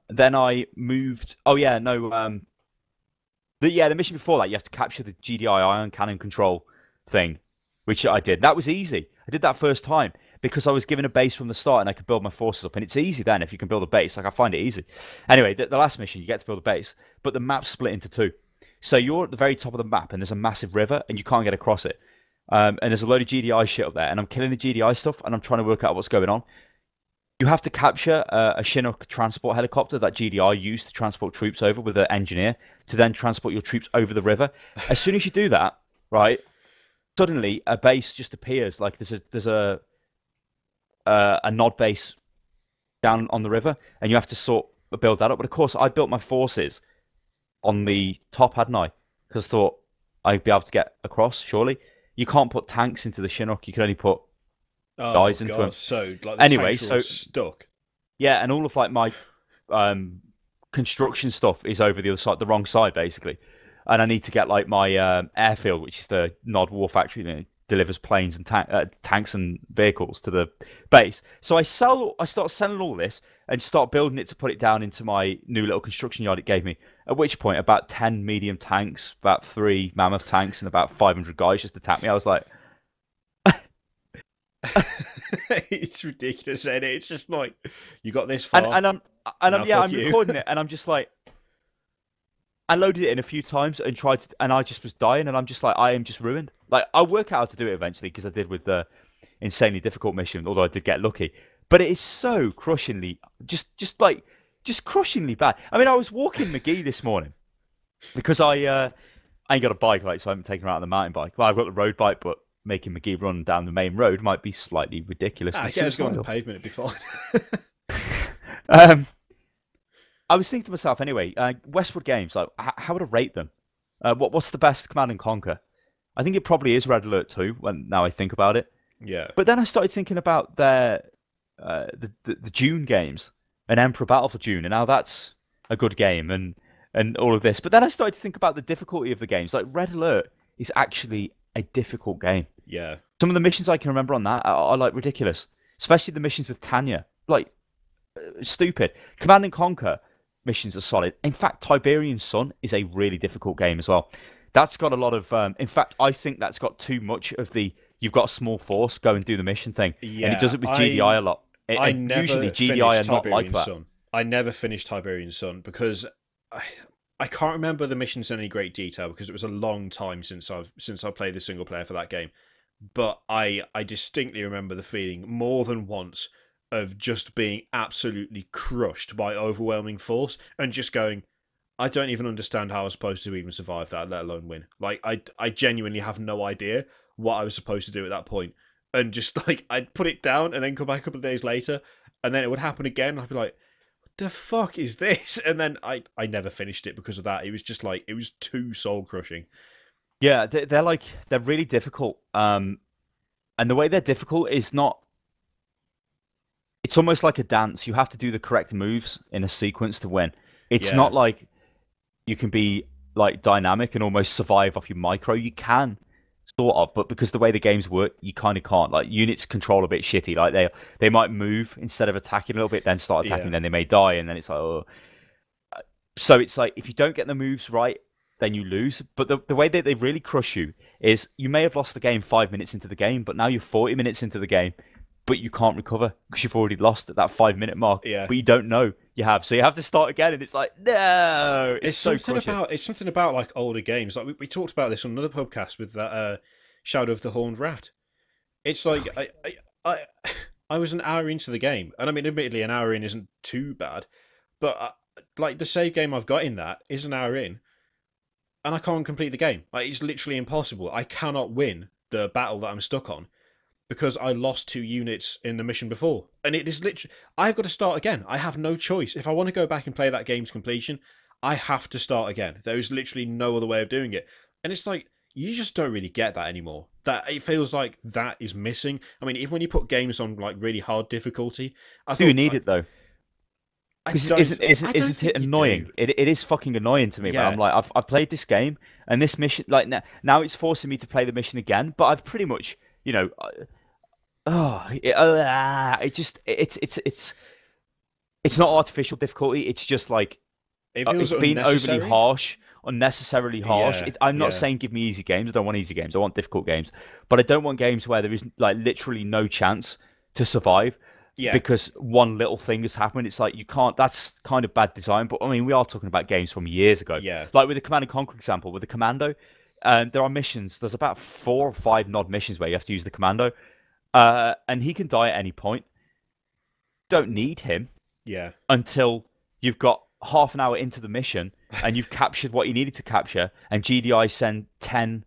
Then I moved... The mission before that, you have to capture the GDI ion cannon control thing, which I did. That was easy. I did that first time because I was given a base from the start and I could build my forces up. And it's easy then if you can build a base. Like, I find it easy. Anyway, the last mission, you get to build a base, but the map's split into two. So you're at the very top of the map and there's a massive river and you can't get across it. And there's a load of GDI shit up there, and I'm killing the GDI stuff, and I'm trying to work out what's going on. You have to capture a Chinook transport helicopter that GDI used to transport troops over with an engineer to then transport your troops over the river. As soon as you do that, right, suddenly a base just appears. Like there's a nod base down on the river, and you have to build that up. But of course, I built my forces on the top, hadn't I? Because I thought I'd be able to get across. Surely, you can't put tanks into the Chinook. You can only put guys into them. So like the anyway, tanks are all stuck. Yeah, and all of like my construction stuff is over the other side, the wrong side, basically. And I need to get like my airfield, which is the Nod War factory that delivers planes and tanks and vehicles to the base. So I start selling all this and start building it to put it down into my new little construction yard it gave me. At which point, about 10 medium tanks, about 3 mammoth tanks, and about 500 guys just attacked me. I was like, it's ridiculous, isn't it? It's just like you got this far, I'm recording it, and I'm just like, I loaded it in a few times and tried to, and I just was dying, and I'm just like, I am just ruined. Like, I'll work out how to do it eventually, because I did with the insanely difficult mission, although I did get lucky. But it is so crushingly, just crushingly bad. I mean, I was walking McGee this morning because I ain't got a bike, like, so I haven't taken her out on the mountain bike. Well, I've got the road bike, but making McGee run down the main road might be slightly ridiculous. I guess go on the pavement, it'd be fine. I was thinking to myself anyway, Westwood Games, like, how would I rate them? What's the best Command and Conquer? I think it probably is Red Alert 2, now I think about it. Yeah. But then I started thinking about their the Dune games, and Emperor Battle for Dune, and now that's a good game, and all of this. But then I started to think about the difficulty of the games. Like, Red Alert is actually a difficult game. Yeah. Some of the missions I can remember on that are like ridiculous, especially the missions with Tanya. Like, stupid. Command and Conquer missions are solid. In fact, Tiberian Sun is a really difficult game as well. That's got a lot of... in fact, I think that's got too much of the you've got a small force, go and do the mission thing. Yeah, and it does it with GDI a lot. Usually GDI are not like that. Sun. I never finished Tiberian Sun because I can't remember the missions in any great detail because it was a long time since I played the single player for that game. But I distinctly remember the feeling more than once of just being absolutely crushed by overwhelming force and just going, I don't even understand how I was supposed to even survive that, let alone win. Like, I genuinely have no idea what I was supposed to do at that point. And just, like, I'd put it down and then come back a couple of days later, and then it would happen again. I'd be like, what the fuck is this? And then I never finished it because of that. It was just, like, it was too soul-crushing. Yeah, they're really difficult. And the way they're difficult is not... It's almost like a dance. You have to do the correct moves in a sequence to win. It's not like you can be like dynamic and almost survive off your micro. You can, sort of, but because the way the games work, you kind of can't. Like, units control a bit shitty. Like, they might move instead of attacking a little bit, then start attacking, then they may die, and then it's like, oh. So it's like, if you don't get the moves right, then you lose. But the way that they really crush you is you may have lost the game 5 minutes into the game, but now you're 40 minutes into the game, but you can't recover because you've already lost at that 5 minute mark. Yeah. But you don't know you have, so you have to start again, and it's like, no. It's so something about like older games. Like we talked about this on another podcast with that Shadow of the Horned Rat. It's like I was an hour into the game, and I mean, admittedly, an hour in isn't too bad, but like the save game I've got in that is an hour in, and I can't complete the game. Like, it's literally impossible. I cannot win the battle that I'm stuck on, because I lost 2 units in the mission before. And it is literally... I've got to start again. I have no choice. If I want to go back and play that game's completion, I have to start again. There is literally no other way of doing it. And it's like, you just don't really get that anymore. That it feels like that is missing. I mean, even when you put games on like really hard difficulty... Do you need it, though? Isn't it annoying? It is fucking annoying to me. Yeah. But I'm like, I've played this game, and this mission... Like, now it's forcing me to play the mission again, but I've pretty much... You know, it's not artificial difficulty. It's just like it's been overly harsh, unnecessarily harsh. Yeah, I'm not saying give me easy games. I don't want easy games. I want difficult games. But I don't want games where there is like literally no chance to survive. Yeah. Because one little thing has happened. It's like you can't. That's kind of bad design. But I mean, we are talking about games from years ago. Yeah. Like with the Command and Conquer example, with the Commando. there are missions. There's about 4 or 5 nod missions where you have to use the commando, and he can die at any point. Don't need him Yeah. until you've got half an hour into the mission and you've captured what you needed to capture, and GDI send 10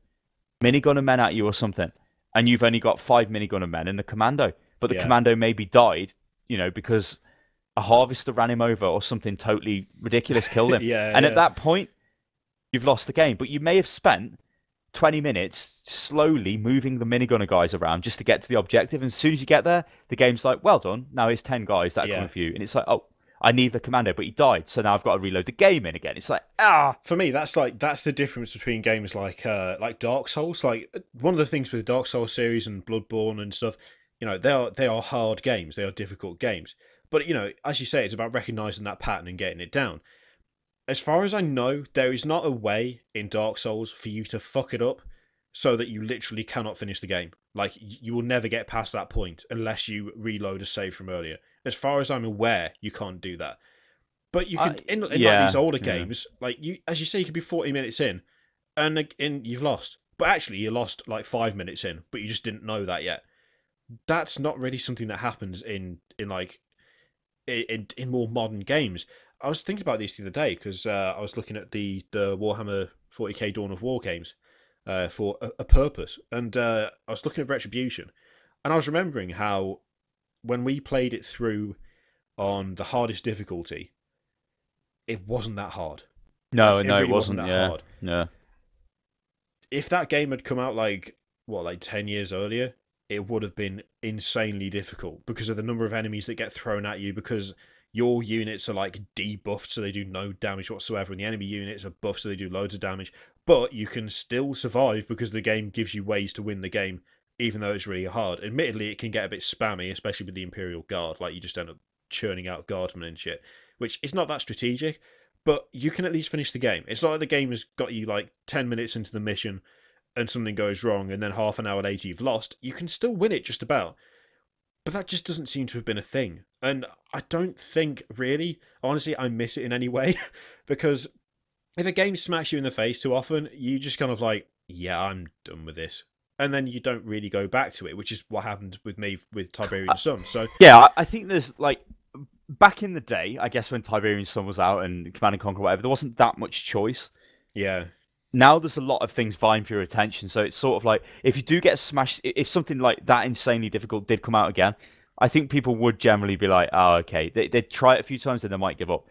minigunner men at you or something, and you've only got 5 minigunner men and the commando, but the commando maybe died, because a harvester ran him over or something totally ridiculous killed him. And at that point, you've lost the game. But you may have spent 20 minutes slowly moving the minigunner guys around just to get to the objective. And as soon as you get there, the game's like, well done. Now here's 10 guys that are coming for you. And it's like, oh, I need the commando, but he died. So now I've got to reload the game in again. It's like, For me, that's the difference between games like Dark Souls. Like, one of the things with the Dark Souls series and Bloodborne and stuff, they are hard games. They are difficult games. But, as you say, it's about recognizing that pattern and getting it down. As far as I know, there is not a way in Dark Souls for you to fuck it up so that you literally cannot finish the game. Like, you will never get past that point unless you reload a save from earlier. As far as I'm aware, you can't do that. But you can, in like these older games, like as you say, you could be 40 minutes in, and you've lost. But actually, you lost like 5 minutes in, but you just didn't know that yet. That's not really something that happens in more modern games. I was thinking about this the other day because I was looking at the Warhammer 40k Dawn of War games for a purpose, and I was looking at Retribution, and I was remembering how when we played it through on the hardest difficulty, it wasn't that hard. No, it really wasn't that hard. Yeah. If that game had come out like 10 years earlier, it would have been insanely difficult because of the number of enemies that get thrown at you, because your units are like debuffed so they do no damage whatsoever, and the enemy units are buffed so they do loads of damage. But you can still survive because the game gives you ways to win the game, even though it's really hard. Admittedly, it can get a bit spammy, especially with the Imperial Guard. Like, you just end up churning out guardsmen and shit, which is not that strategic, but you can at least finish the game. It's not like the game has got you like 10 minutes into the mission and something goes wrong and then half an hour later you've lost. You can still win it just about. But that just doesn't seem to have been a thing. And I don't think, really, honestly, I miss it in any way. Because if a game smacks you in the face too often, you just kind of like, yeah, I'm done with this. And then you don't really go back to it, which is what happened with me with Tiberian Sun. So yeah, I think there's like, back in the day, I guess when Tiberian Sun was out and Command & Conquer, whatever, there wasn't that much choice. Yeah. Now there's a lot of things vying for your attention, so it's sort of like, if you do get smashed, if something like that insanely difficult did come out again, I think people would generally be like, oh, okay. They'd try it a few times and they might give up.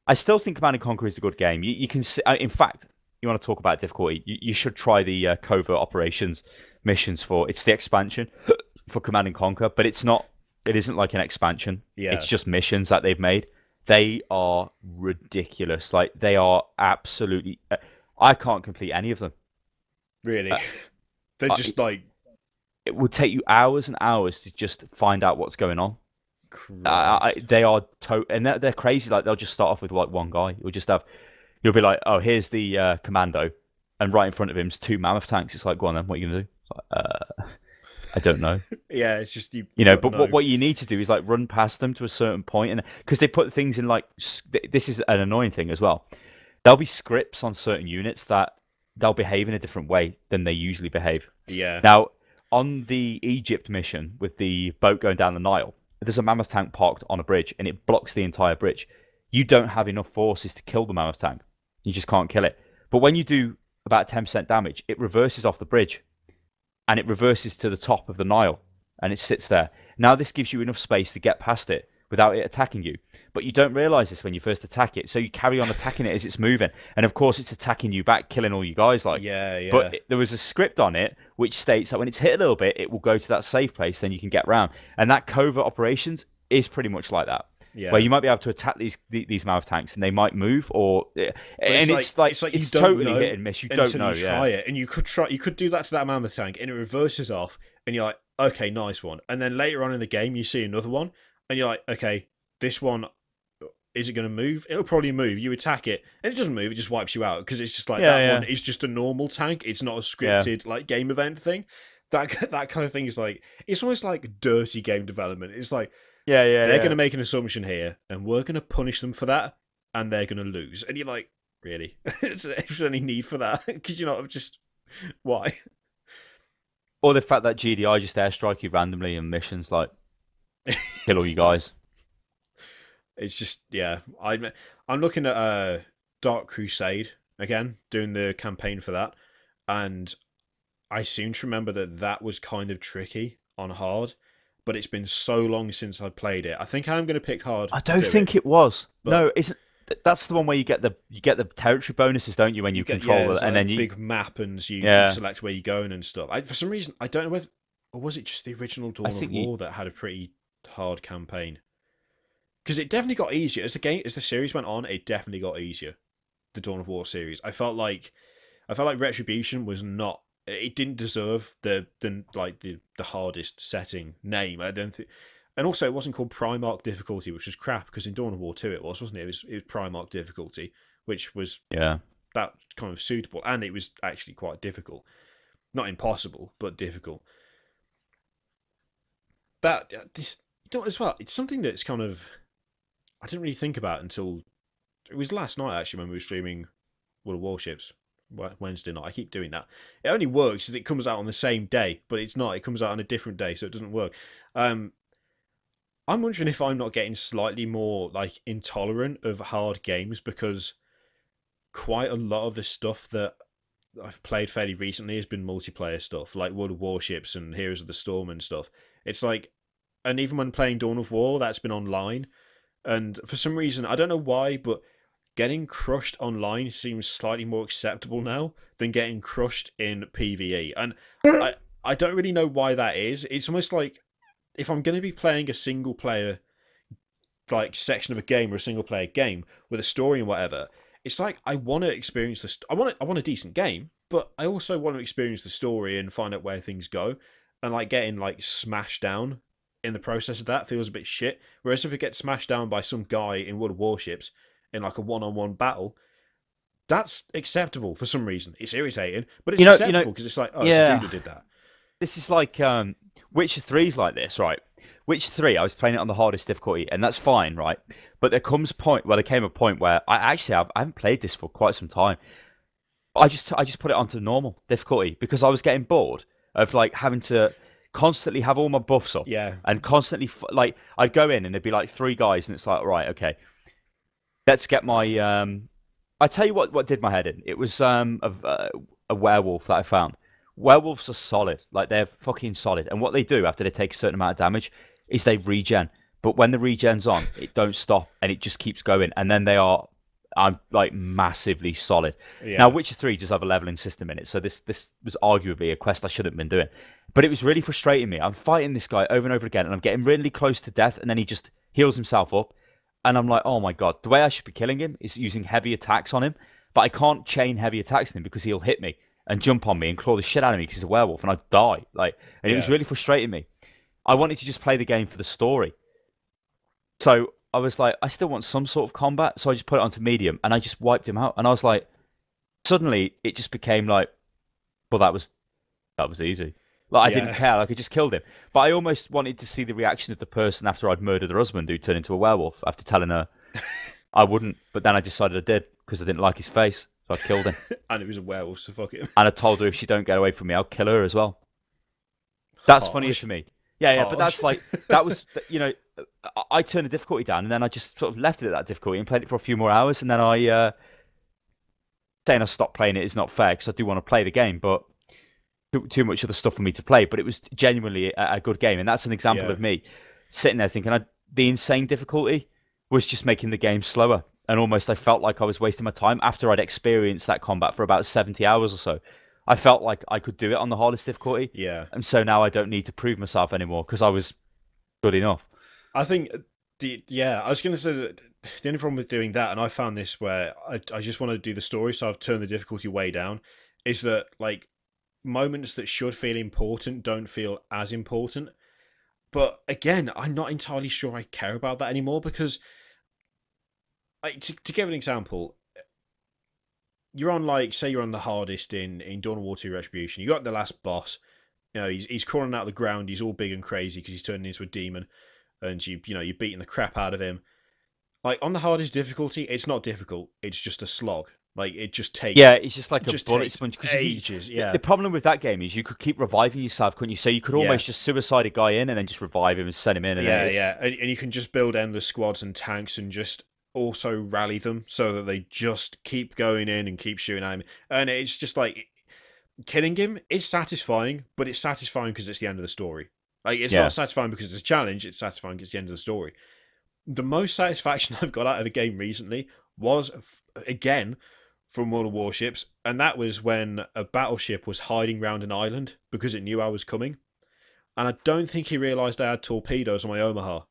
I still think Command & Conquer is a good game. You can see, in fact, you want to talk about difficulty, you should try the covert operations missions it's the expansion for Command & Conquer, but it isn't like an expansion. Yeah. It's just missions that they've made. They are ridiculous. Like, they are absolutely... I can't complete any of them. Really? They're just like... It would take you hours and hours to just find out what's going on. They are... and they're crazy. Like, they'll just start off with like one guy. You'll be like, oh, here's the commando. And right in front of him is 2 mammoth tanks. It's like, go on then, what are you going to do? It's like, I don't know. Yeah, it's just... But what you need to do is like run past them to a certain point. And because they put things in like... This is an annoying thing as well. There'll be scripts on certain units that they'll behave in a different way than they usually behave. Yeah. Now, on the Egypt mission with the boat going down the Nile, there's a mammoth tank parked on a bridge and it blocks the entire bridge. You don't have enough forces to kill the mammoth tank. You just can't kill it. But when you do about 10% damage, it reverses off the bridge and it reverses to the top of the Nile and it sits there. Now this gives you enough space to get past it without it attacking you. But you don't realise this when you first attack it, so you carry on attacking it as it's moving. And of course it's attacking you back, killing all you guys. Yeah. But there was a script on it which states that when it's hit a little bit, it will go to that safe place, then you can get round. And that covert operations is pretty much like that. Yeah. Where you might be able to attack these mammoth tanks and they might move, and it's totally hit and miss. You don't know. You try it, and you could do that to that mammoth tank, and it reverses off, and you're like, okay, nice one. And then later on in the game, you see another one, and you're like, okay, this one, is it going to move? It'll probably move. You attack it, and it doesn't move. It just wipes you out because it's just like one is just a normal tank. It's not a scripted like game event thing. That kind of thing is like, it's almost like dirty game development. It's like, they're going to make an assumption here, and we're going to punish them for that, and they're going to lose. And you're like, really? Is there any need for that? Could you not have just Why? Or the fact that GDI just airstrike you randomly in missions, like kill all you guys. It's just yeah. I'm looking at Dark Crusade again, doing the campaign for that, and I seem to remember that that was kind of tricky on hard, but it's been so long since I played it. I think I'm going to pick hard I to don't do it, think it was. but No, isn't that's the one where you get the territory bonuses, don't you, when you you get yeah, control it, there's and like then a you big map and you yeah. select where you're going and stuff. For some reason I don't know whether or was it just the original I Dawn of think you War that had a pretty hard campaign because it definitely got easier as the series went on. It definitely got easier. The Dawn of War series. I felt like Retribution was not. It didn't deserve the hardest setting name. I don't think, and also it wasn't called Primarch difficulty, which was crap because in Dawn of War 2 it was, wasn't it? It was Primarch difficulty, which was yeah. that kind of suitable, and it was actually quite difficult, not impossible, but difficult. That this you know as well. It's something that's kind of I didn't really think about until it was last night actually when we were streaming World of Warships. Wednesday night. I keep doing that. It only works if it comes out on the same day, but it's not. It comes out on a different day, so it doesn't work. I'm wondering if I'm not getting slightly more like intolerant of hard games because quite a lot of the stuff that I've played fairly recently has been multiplayer stuff, like World of Warships and Heroes of the Storm and stuff. It's like, and even when playing Dawn of War, that's been online. And for some reason, I don't know why, but getting crushed online seems slightly more acceptable now than getting crushed in PvE. And I don't really know why that is. It's almost like if I'm going to be playing a single player like section of a game or a single player game with a story and whatever, it's like I want to experience this. I want a decent game, but I also want to experience the story and find out where things go. And like getting like smashed down in the process of that feels a bit shit. Whereas if it gets smashed down by some guy in World of Warships in like a one-on-one battle, that's acceptable for some reason. It's irritating, but it's acceptable because it's like, oh, it's a dude yeah. who did that. This is like Witcher 3's like this, right? Witcher 3, I was playing it on the hardest difficulty, and that's fine, right? But there comes a point where there came a point where I haven't played this for quite some time. I just put it onto normal difficulty because I was getting bored of like having to constantly have all my buffs up Yeah, and constantly like I'd go in and there'd be like three guys and it's like right, okay, let's get my I tell you what did my head in. It was a werewolf that I found. Werewolves are solid, like they're fucking solid. And what they do after they take a certain amount of damage is they regen. But when the regen's on, it don't stop and it just keeps going. And then I'm like massively solid. yeah, Now, Witcher 3 does have a leveling system in it, so this was arguably a quest I shouldn't have been doing. But it was really frustrating me. I'm fighting this guy over and over again, and I'm getting really close to death, and then he just heals himself up. And I'm like, oh my god, the way I should be killing him is using heavy attacks on him, but I can't chain heavy attacks on him because he'll hit me and jump on me and claw the shit out of me because he's a werewolf, and I'd die. And it was yeah. really frustrating me. I wanted to just play the game for the story. So I was like, I still want some sort of combat, so I just put it onto medium, and I just wiped him out. And I was like, suddenly it just became like, well, that was easy. Like I didn't Yeah. care, like I just killed him. But I almost wanted to see the reaction of the person after I'd murdered her husband who turned into a werewolf after telling her I wouldn't. But then I decided I did because I didn't like his face, so I killed him. And it was a werewolf, so fuck it. And I told her if she don't get away from me, I'll kill her as well. That's funnier Harsh. to me. Yeah, but Harsh. that's like that was I turned the difficulty down and then I just sort of left it at that difficulty and played it for a few more hours and then I saying I stopped playing it is not fair because I do want to play the game, but too much of the stuff for me to play. But it was genuinely a good game, and that's an example Yeah. of me sitting there thinking the insane difficulty was just making the game slower, and almost I felt like I was wasting my time after I'd experienced that combat for about 70 hours or so. I felt like I could do it on the hardest difficulty, Yeah. and so now I don't need to prove myself anymore because I was good enough. I think I was going to say that the only problem with doing that, and I found this where I just want to do the story, so I've turned the difficulty way down, is that like moments that should feel important don't feel as important. But again, I'm not entirely sure I care about that anymore because, to give an example, you're on say you're on the hardest in Dawn of War 2 Retribution. You got the last boss. You know he's crawling out of the ground. He's all big and crazy because he's turning into a demon, and you're beating the crap out of him. Like on the hardest difficulty, it's not difficult. It's just a slog, Like it just takes Yeah, it's just like a just bullet takes sponge. ages. Yeah, The problem with that game is you could keep reviving yourself, couldn't you? So you could yeah. almost just suicide a guy in and then just revive him and send him in. And then Yeah. And you can just build endless squads and tanks and just also rally them so that they just keep going in and keep shooting at him. And it's just like killing him is satisfying, but it's satisfying because it's the end of the story. Like it's yeah, not satisfying because it's a challenge, it's satisfying because it's the end of the story. The most satisfaction I've got out of a game recently was, again, from World of Warships, and that was when a battleship was hiding round an island because it knew I was coming. And I don't think he realised I had torpedoes on my Omaha.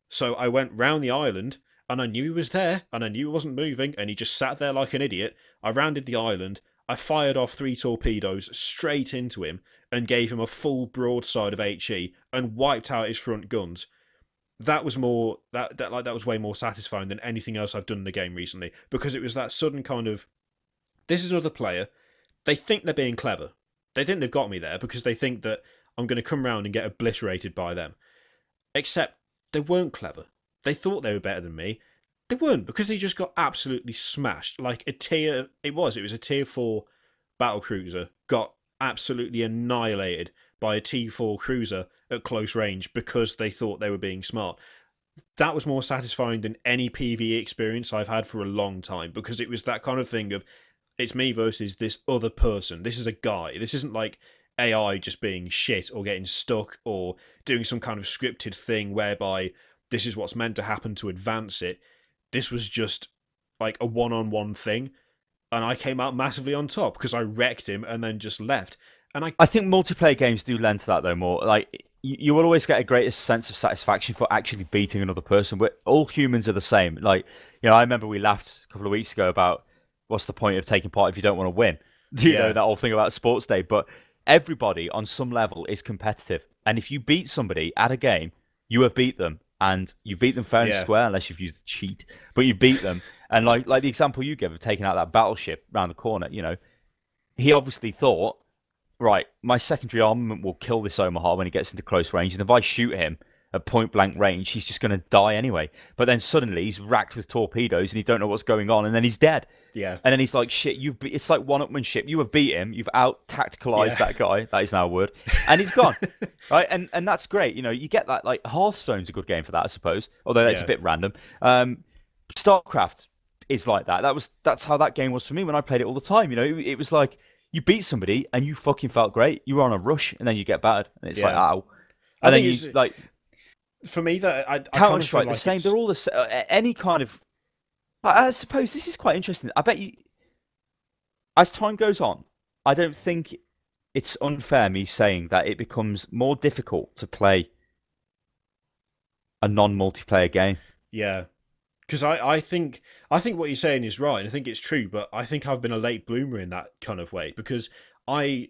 So I went round the island, and I knew he was there, and I knew he wasn't moving, and he just sat there like an idiot. I rounded the island, I fired off 3 torpedoes straight into him, and gave him a full broadside of HE, and wiped out his front guns. That was more that was way more satisfying than anything else I've done in the game recently, because it was that sudden kind of, this is another player. They think they're being clever. They think they've got me there because they think that I'm going to come round and get obliterated by them. Except they weren't clever. They thought they were better than me. They weren't, because they just got absolutely smashed. Like a tier, it was a tier 4 battlecruiser got absolutely annihilated by a T4 cruiser at close range because they thought they were being smart. That was more satisfying than any PvE experience I've had for a long time, because it was that kind of thing of, it's me versus this other person. This is a guy. This isn't like AI just being shit or getting stuck or doing some kind of scripted thing whereby this is what's meant to happen to advance it. This was just like a one-on-one thing, and I came out massively on top because I wrecked him and then just left. And I think multiplayer games do lend to that though more. Like you will always get a greater sense of satisfaction for actually beating another person. But all humans are the same. Like, you know, I remember we laughed a couple of weeks ago about what's the point of taking part if you don't want to win. You know, that whole thing about sports day. But everybody on some level is competitive, and if you beat somebody at a game, you have beat them, and you beat them fair and square, unless you've used cheat. But you beat them, and like the example you gave of taking out that battleship around the corner, you know, he obviously thought, right, my secondary armament will kill this Omaha when he gets into close range, and if I shoot him at point blank range, he's just going to die anyway. But then suddenly he's racked with torpedoes, and he don't know what's going on, and then he's dead. Yeah. And then he's like, shit, it's like one-upmanship. You have beat him. You've out-tacticalized that guy. That is now a word. And he's gone. Right? And that's great. You know, you get that. Like, Hearthstone's a good game for that, I suppose. Although that's a bit random. StarCraft is like that. That's how that game was for me when I played it all the time. You know, it was like, you beat somebody and you fucking felt great. You were on a rush, and then you get battered. And it's like, ow. And then you, like... For me, that I Counter-Strike, like the same. They're all the same. Any kind of... I suppose this is quite interesting. I bet you, as time goes on, I don't think it's unfair me saying that it becomes more difficult to play a non-multiplayer game. Yeah, because I think what you're saying is right. I think it's true, but I think I've been a late bloomer in that kind of way, because I've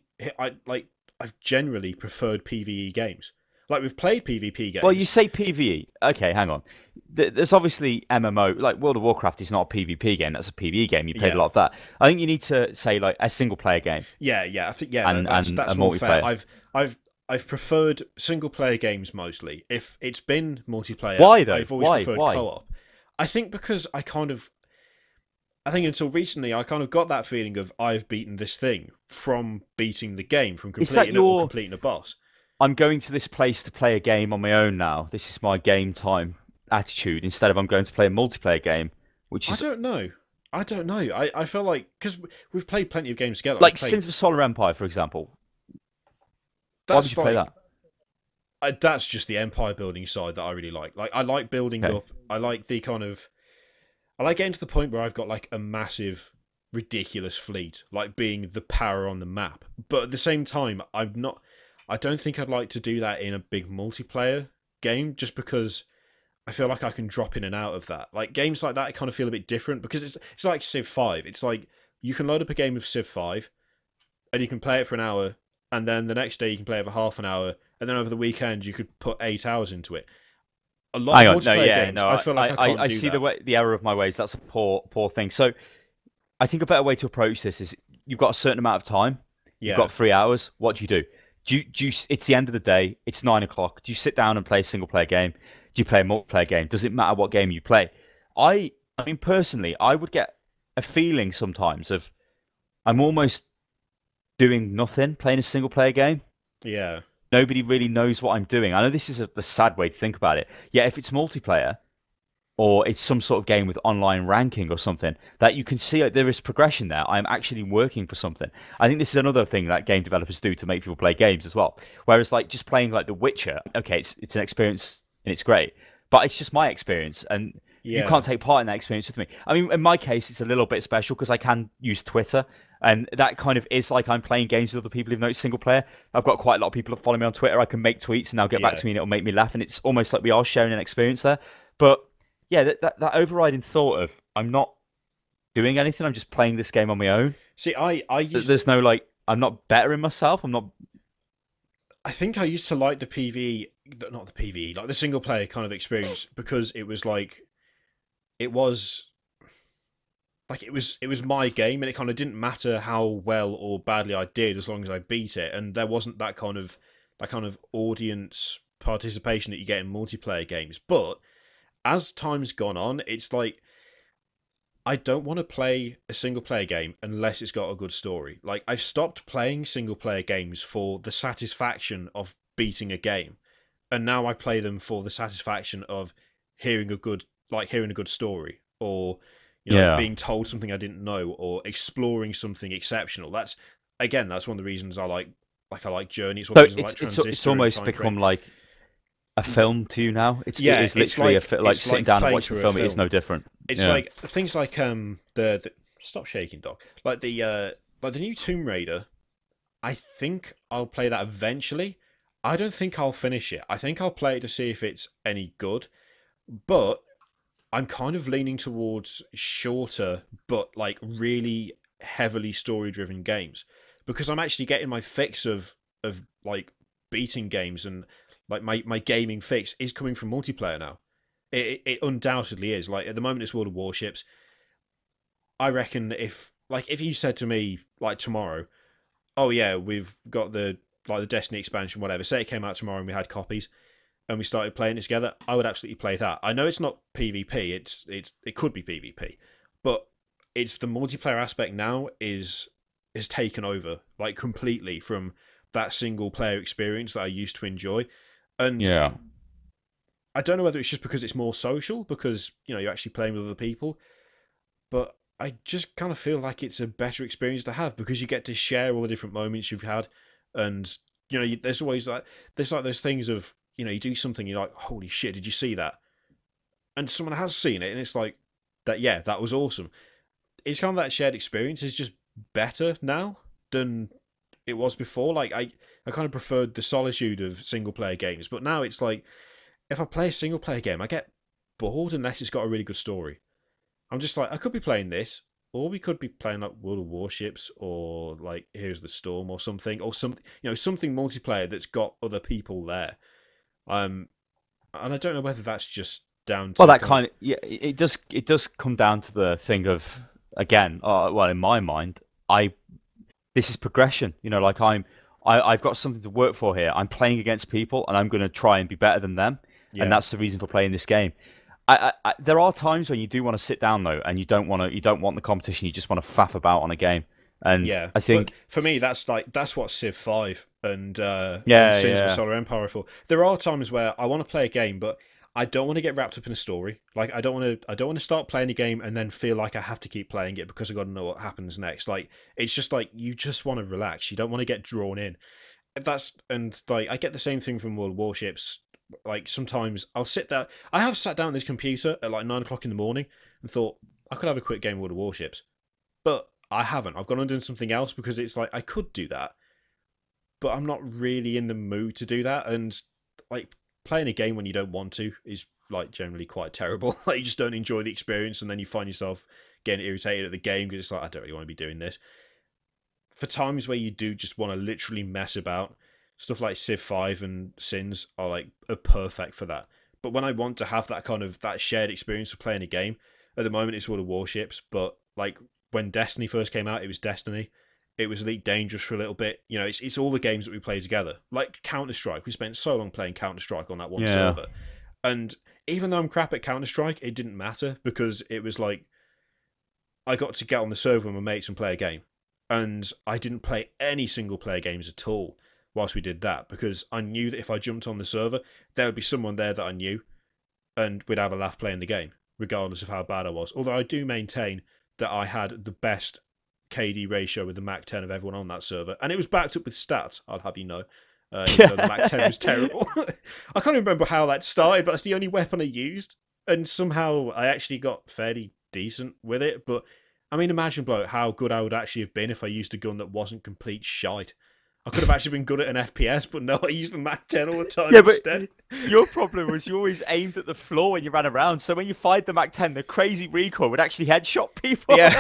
generally preferred PvE games. Like, we've played PvP games. Well, you say PvE. Okay, hang on. There's obviously MMO. Like, World of Warcraft is not a PvP game. That's a PvE game. You played a lot of that. I think you need to say, like, a single-player game. Yeah. I think, and that's a more fair. multiplayer. I've preferred single-player games mostly. If it's been multiplayer, Why, though? I've always preferred co-op. I think because I think until recently, I kind of got that feeling of, I've beaten this thing from beating the game, from completing it or completing a boss. I'm going to this place to play a game on my own now. This is my game time attitude, instead of I'm going to play a multiplayer game, which is... I don't know. I feel like, because we've played plenty of games together. Like Sins of Solar Empire, for example. Why would you play that? That's just the empire building side that I really like. Like, I like building up. I like the kind of... I like getting to the point where I've got, like, a massive, ridiculous fleet, like being the power on the map. But at the same time, I don't think I'd like to do that in a big multiplayer game, just because I feel like I can drop in and out of that. Like, games like that, I kind of feel a bit different, because it's like Civ 5. It's like, you can load up a game of Civ 5, and you can play it for an hour, and then the next day you can play it for half an hour, and then over the weekend you could put 8 hours into it. A lot of multiplayer games, I feel like I can't do see that. the error of my ways. That's a poor thing. So I think a better way to approach this is, you've got a certain amount of time. You've got 3 hours. What do you do? It's the end of the day. It's 9 o'clock. Do you sit down and play a single player game? Do you play a multiplayer game? Does it matter what game you play? I mean, personally, I would get a feeling sometimes of I'm almost doing nothing playing a single player game. Yeah. Nobody really knows what I'm doing. I know this is a sad way to think about it. Yeah, if it's multiplayer or it's some sort of game with online ranking or something, that you can see like, there is progression there. I'm actually working for something. I think this is another thing that game developers do to make people play games as well. Whereas like just playing like The Witcher, okay, it's an experience and it's great, but it's just my experience and you Yeah. can't take part in that experience with me. I mean, in my case, it's a little bit special because I can use Twitter, and that kind of is like I'm playing games with other people, even though it's single player. I've got quite a lot of people that follow me on Twitter. I can make tweets and they'll get back Yeah. to me and it'll make me laugh, and it's almost like we are sharing an experience there. But yeah, that overriding thought of I'm not doing anything, I'm just playing this game on my own. See, I used There's no like I'm not bettering myself. I'm not. I think I used to like the PvE, not the PvE, like the single player kind of experience because it was like it was it was my game and it kind of didn't matter how well or badly I did as long as I beat it, and there wasn't that kind of audience participation that you get in multiplayer games. But as time's gone on, it's like I don't want to play a single player game unless it's got a good story. Like I've stopped playing single player games for the satisfaction of beating a game, and now I play them for the satisfaction of hearing a good story, or Yeah. being told something I didn't know, or exploring something exceptional. That's one of the reasons I like Journey. It's one of So the reasons I like it's Transistor and almost Time become Crane. like a film to you now. It Yeah, is literally like it's sitting like down and playing watching the through a film. It is film. no different. It's Yeah. like things like the stop shaking, dog. Like the new Tomb Raider. I think I'll play that eventually. I don't think I'll finish it. I think I'll play it to see if it's any good. But I'm kind of leaning towards shorter but like really heavily story driven games because I'm actually getting my fix of like beating games, and like my gaming fix is coming from multiplayer now. It undoubtedly is. Like at the moment it's World of Warships. I reckon if you said to me like tomorrow, oh yeah, we've got the Destiny expansion, whatever, say it came out tomorrow and we had copies and we started playing it together, I would absolutely play that. I know it's not PvP, it could be PvP, but it's the multiplayer aspect now is taken over like completely from that single player experience that I used to enjoy. And Yeah. I don't know whether it's just because it's more social, because you're actually playing with other people, but I just kind of feel like it's a better experience to have because you get to share all the different moments you've had, and there's always there's like those things of you do something, you're like, holy shit, did you see that? And someone has seen it, and it's like that. Yeah, that was awesome. It's kind of that shared experience is just better now than it was before. Like I kind of preferred the solitude of single player games, but now it's like if I play a single player game, I get bored unless it's got a really good story. I'm just like, I could be playing this, or we could be playing like World of Warships, or like Here's the Storm, or something, something multiplayer that's got other people there. Um, and I don't know whether that's just down Well, to that kind of kind of yeah, it does come down to the thing of again. Well, in my mind, I this is progression. Like I've got something to work for here. I'm playing against people, and I'm going to try and be better than them, and yeah, that's the reason for playing this game. There are times when you do want to sit down though, and you don't want the competition. You just want to faff about on a game, and yeah. I But think for me, that's what Civ 5 and yeah, Sins of the yeah, Solar Empire are for. There are times where I want to play a game, but I don't want to get wrapped up in a story. Like I don't want to start playing a game and then feel like I have to keep playing it because I got to know what happens next. Like it's just like you just want to relax. You don't want to get drawn in. Like I get the same thing from World of Warships. Like sometimes I'll sit there. I have sat down at this computer at like 9 o'clock in the morning and thought I could have a quick game of World of Warships, but I haven't. I've gone and done something else because it's like I could do that, but I'm not really in the mood to do that. And like playing a game when you don't want to is like generally quite terrible. Like you just don't enjoy the experience, and then you find yourself getting irritated at the game because it's like I don't really want to be doing this. For times where you do just want to literally mess about, stuff like Civ 5 and Sins are perfect for that. But when I want to have that kind of that shared experience of playing a game, at the moment it's World of Warships, but like when Destiny first came out, it was Destiny. It was Elite Dangerous for a little bit. It's all the games that we play together. Like Counter Strike, we spent so long playing Counter Strike on that one yeah. server, and even though I'm crap at Counter Strike, it didn't matter because it was like I got to get on the server with my mates and play a game. And I didn't play any single player games at all whilst we did that, because I knew that if I jumped on the server, there would be someone there that I knew, and we'd have a laugh playing the game, regardless of how bad I was. Although I do maintain that I had the best KD ratio with the Mac 10 of everyone on that server, and it was backed up with stats, I'll have you know. Even though the Mac 10 was terrible. I can't remember how that started, but that's the only weapon I used, and somehow I actually got fairly decent with it. But I mean, imagine, bloke, how good I would actually have been if I used a gun that wasn't complete shite. I could have actually been good at an FPS, but no, I used the Mac 10 all the time instead. Your problem was you always aimed at the floor when you ran around, so when you fired the Mac 10, the crazy recoil would actually headshot people. Yeah,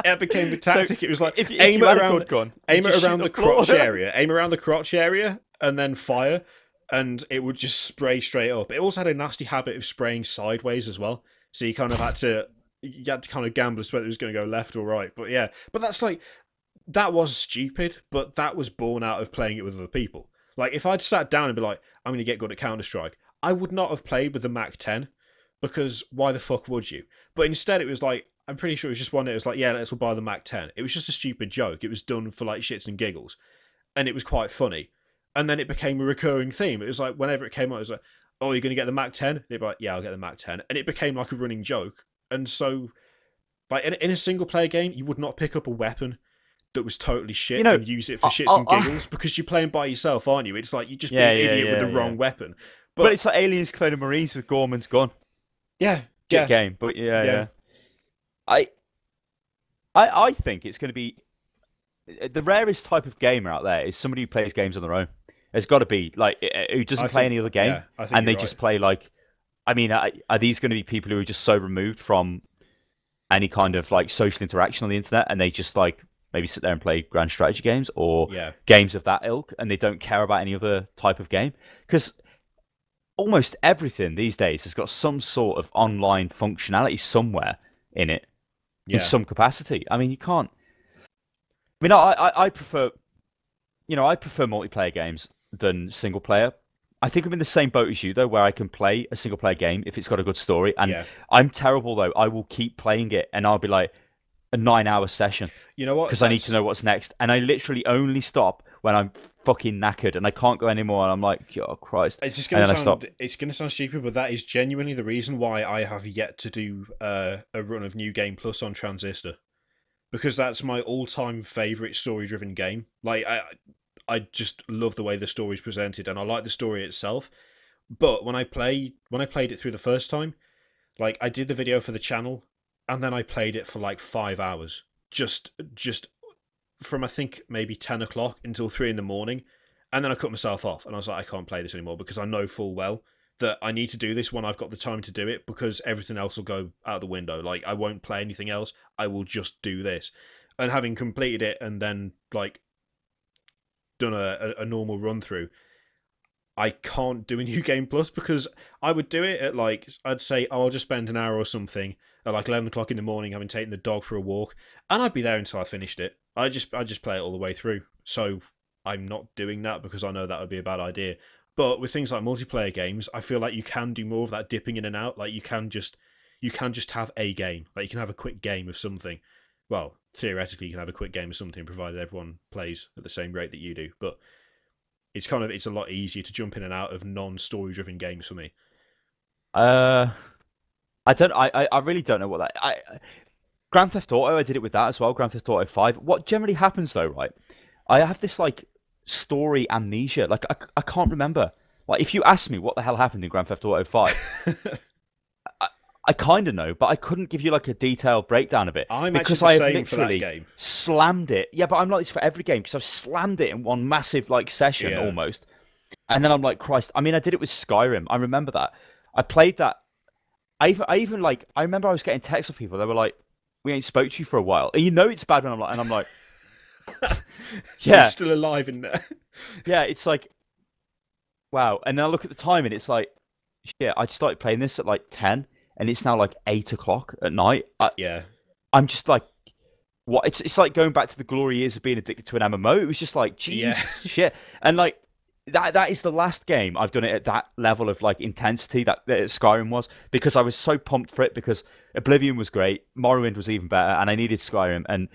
it became the tactic. So it was like, aim it around the crotch area, aim around the crotch area, and then fire, and it would just spray straight up. It also had a nasty habit of spraying sideways as well, so you kind of had to kind of gamble as to whether it was going to go left or right. But yeah, but that's like, that was stupid, but that was born out of playing it with other people. Like, if I'd sat down and be like, I'm going to get good at Counter-Strike, I would not have played with the Mac 10, because why the fuck would you? But instead it was like, I'm pretty sure it was just one day, it was like, yeah, let's all buy the Mac 10. It was just a stupid joke. It was done for like shits and giggles, and it was quite funny. And then it became a recurring theme. It was like, whenever it came out, it was like, oh, you're going to get the Mac 10? And they'd be like, yeah, I'll get the Mac 10. And it became like a running joke. And so, like, in a single-player game, you would not pick up a weapon that was totally shit and use it for shits and giggles, because you're playing by yourself, aren't you? It's like, you just be an idiot with the wrong weapon. But it's like Aliens Clone Marines with Gorman's gun. Yeah. Game. But yeah. I think it's going to be... The rarest type of gamer out there is somebody who plays games on their own. It's got to be, like, who doesn't play any other game, and they just play, like... I mean, are these going to be people who are just so removed from any kind of, like, social interaction on the internet, and they just, like, maybe sit there and play grand strategy games or games of that ilk, and they don't care about any other type of game? Because almost everything these days has got some sort of online functionality somewhere in it, in some capacity. I mean, you can't... I mean, I prefer... I prefer multiplayer games than single player. I think I'm in the same boat as you, though, where I can play a single player game if it's got a good story. And I'm terrible, though. I will keep playing it, and I'll be like, a 9-hour session. You know what? Because I need to know what's next. And I literally only stop when I'm fucking knackered and I can't go anymore. And I'm like, oh, Christ. It's just going to sound stupid, but that is genuinely the reason why I have yet to do a run of New Game Plus on Transistor. Because that's my all-time favourite story-driven game. Like, I just love the way the story's presented, and I like the story itself. But when I played it through the first time, like, I did the video for the channel, and then I played it for like 5 hours, just from, I think, maybe 10 o'clock until 3 in the morning, and then I cut myself off, and I was like, I can't play this anymore, because I know full well that I need to do this when I've got the time to do it, because everything else will go out the window. Like, I won't play anything else, I will just do this. And having completed it and then, like, done a normal run through, I can't do a New Game Plus, because I would do it at, like, I'd say, oh, I'll just spend an hour or something at like 11 o'clock in the morning having taken the dog for a walk, and I'd be there until I finished it. I just play it all the way through. So I'm not doing that because I know that would be a bad idea. But with things like multiplayer games, I feel like you can do more of that dipping in and out. Like, you can just have a game. Like, you can have a quick game of something. Well, theoretically, you can have a quick game of something, provided everyone plays at the same rate that you do. But it's a lot easier to jump in and out of non-story driven games for me. I really don't know what that... Grand Theft Auto, I did it with that as well, Grand Theft Auto 5. What generally happens, though, right? I have this, like, story amnesia. Like, I can't remember. Like, if you ask me what the hell happened in Grand Theft Auto 5, I kind of know, but I couldn't give you, like, a detailed breakdown of it. Because I have literally slammed it. Yeah, but I'm like this for every game, because I've slammed it in one massive, like, session, almost. And then I'm like, Christ. I mean, I did it with Skyrim. I remember that. I played that. I remember I was getting texts from people. They were like, we ain't spoke to you for a while. And you know it's bad when I'm like, yeah. You're still alive in there. Yeah, it's like, wow. And then I look at the time and it's like, yeah, I started playing this at like 10 and it's now like 8 o'clock at night. I'm just like, what? It's like going back to the glory years of being addicted to an MMO. It was just like, Jesus, shit. And like, that is the last game I've done it at that level of like intensity that Skyrim was, because I was so pumped for it, because Oblivion was great, Morrowind was even better, and I needed Skyrim. And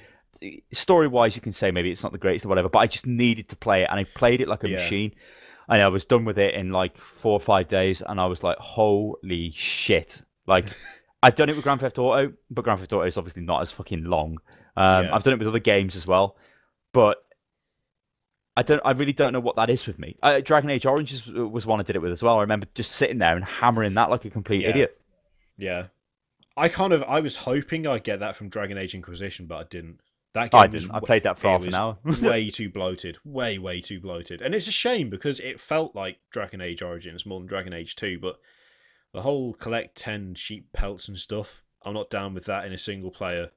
story wise, you can say maybe it's not the greatest or whatever, but I just needed to play it, and I played it like a machine. And I was done with it in like 4 or 5 days, and I was like, holy shit! Like, I've done it with Grand Theft Auto, but Grand Theft Auto is obviously not as fucking long. I've done it with other games as well, but I really don't know what that is with me. Dragon Age Origins was one I did it with as well. I remember just sitting there and hammering that like a complete idiot. Yeah. I was hoping I'd get that from Dragon Age Inquisition, but I didn't. That I game didn't. I played that for half an hour. way too bloated. Way too bloated. And it's a shame because it felt like Dragon Age Origins more than Dragon Age 2, but the whole collect 10 sheep pelts and stuff, I'm not down with that in a single player.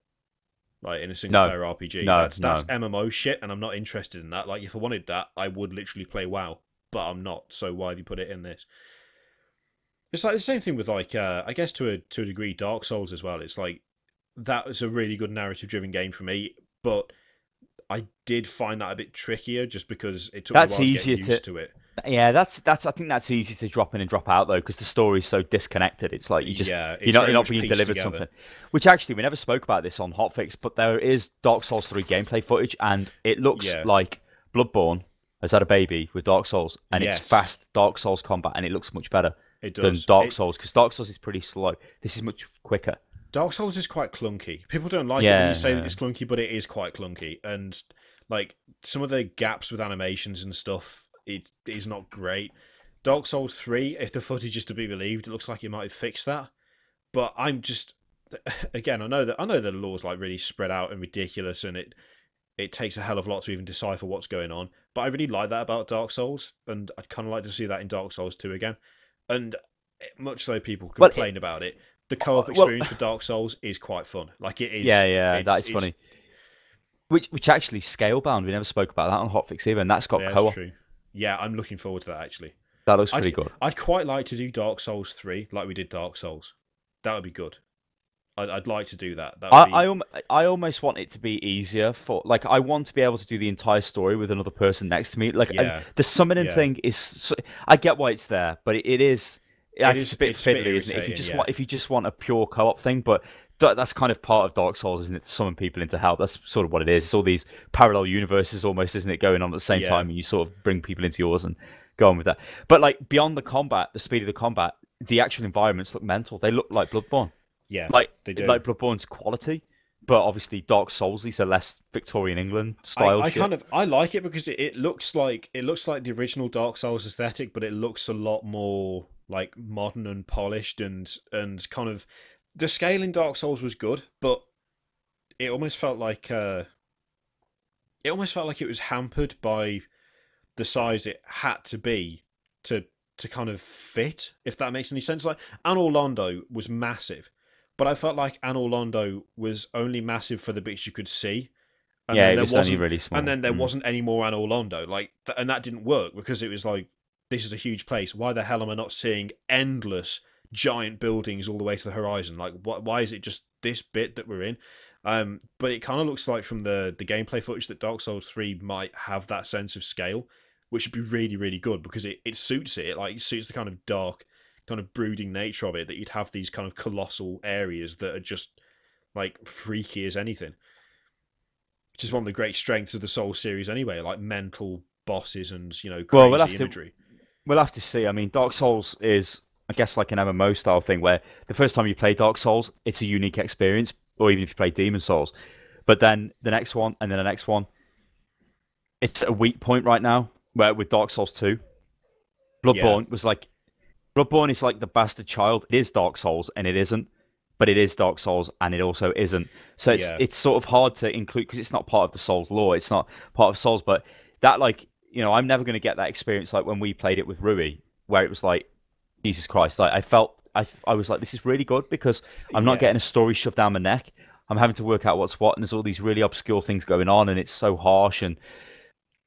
Like in a single player RPG. That's MMO shit, and I'm not interested in that. Like if I wanted that, I would literally play WoW, but I'm not. So why have you put it in this? It's like the same thing with like I guess to a degree Dark Souls as well. It's like that was a really good narrative driven game for me, but I did find that a bit trickier just because it took me a while to get used to it. Yeah, that's. I think that's easy to drop in and drop out though, because the story's so disconnected. It's like you're not being delivered something. Which actually, we never spoke about this on Hotfix, but there is Dark Souls 3 gameplay footage, and it looks like Bloodborne has had a baby with Dark Souls, and it's fast Dark Souls combat, and it looks much better than Dark Souls, because Dark Souls is pretty slow. This is much quicker. Dark Souls is quite clunky. People don't like it when you say that it's clunky, but it is quite clunky, and like some of the gaps with animations and stuff. It is not great. Dark Souls 3, if the footage is to be believed, it looks like it might have fixed that. But I'm just, again, I know that the lore's like really spread out and ridiculous, and it takes a hell of a lot to even decipher what's going on. But I really like that about Dark Souls, and I'd kind of like to see that in Dark Souls 2 again. And much though people complain about it, the co-op experience for Dark Souls is quite fun. Like it is. Yeah, that is funny. Which actually Scalebound, we never spoke about that on Hotfix either, and that's got co-op. True. Yeah, I'm looking forward to that, actually. That looks pretty good. I'd quite like to do Dark Souls 3 like we did Dark Souls. That would be good. I'd like to do that. I almost want it to be easier for... Like, I want to be able to do the entire story with another person next to me. Like, the summoning thing is... I get why it's there, but it is... It's a bit fiddly, isn't it? If you just want a pure co-op thing, but... That's kind of part of Dark Souls, isn't it? To summon people into hell. That's sort of what it is. It's all these parallel universes almost, isn't it, going on at the same time, and you sort of bring people into yours and go on with that. But like beyond the combat, the speed of the combat, the actual environments look mental. They look like Bloodborne. Yeah, they do. Like Bloodborne's quality, but obviously Dark Souls, these are less Victorian England style. I like it because it looks like the original Dark Souls aesthetic, but it looks a lot more like modern and polished and kind of. The scale in Dark Souls was good, but it almost felt like it was hampered by the size it had to be to kind of fit, if that makes any sense. Like Anor Londo was massive, but I felt like Anor Londo was only massive for the bits you could see. And it was only really small. And then there wasn't any more Anor Londo, and that didn't work because it was like, this is a huge place. Why the hell am I not seeing endless giant buildings all the way to the horizon? Like, why is it just this bit that we're in? But it kind of looks like from the gameplay footage that Dark Souls 3 might have that sense of scale, which would be really, really good because it suits it. It suits the kind of dark, kind of brooding nature of it, that you'd have these kind of colossal areas that are just like freaky as anything. Which is one of the great strengths of the Souls series anyway, like mental bosses and, crazy imagery. We'll have to see. I mean, Dark Souls is, I guess, like an MMO style thing where the first time you play Dark Souls, it's a unique experience, or even if you play Demon Souls. But then the next one, and then the next one, it's a weak point right now, where with Dark Souls 2, Bloodborne is like the bastard child. It is Dark Souls, and it isn't. But it is Dark Souls, and it also isn't. So it's sort of hard to include, because it's not part of the Souls lore. It's not part of Souls, but that, I'm never going to get that experience like when we played it with Rui, where it was like, Jesus Christ, I was like, this is really good because I'm not getting a story shoved down my neck. I'm having to work out what's what, and there's all these really obscure things going on, and it's so harsh, and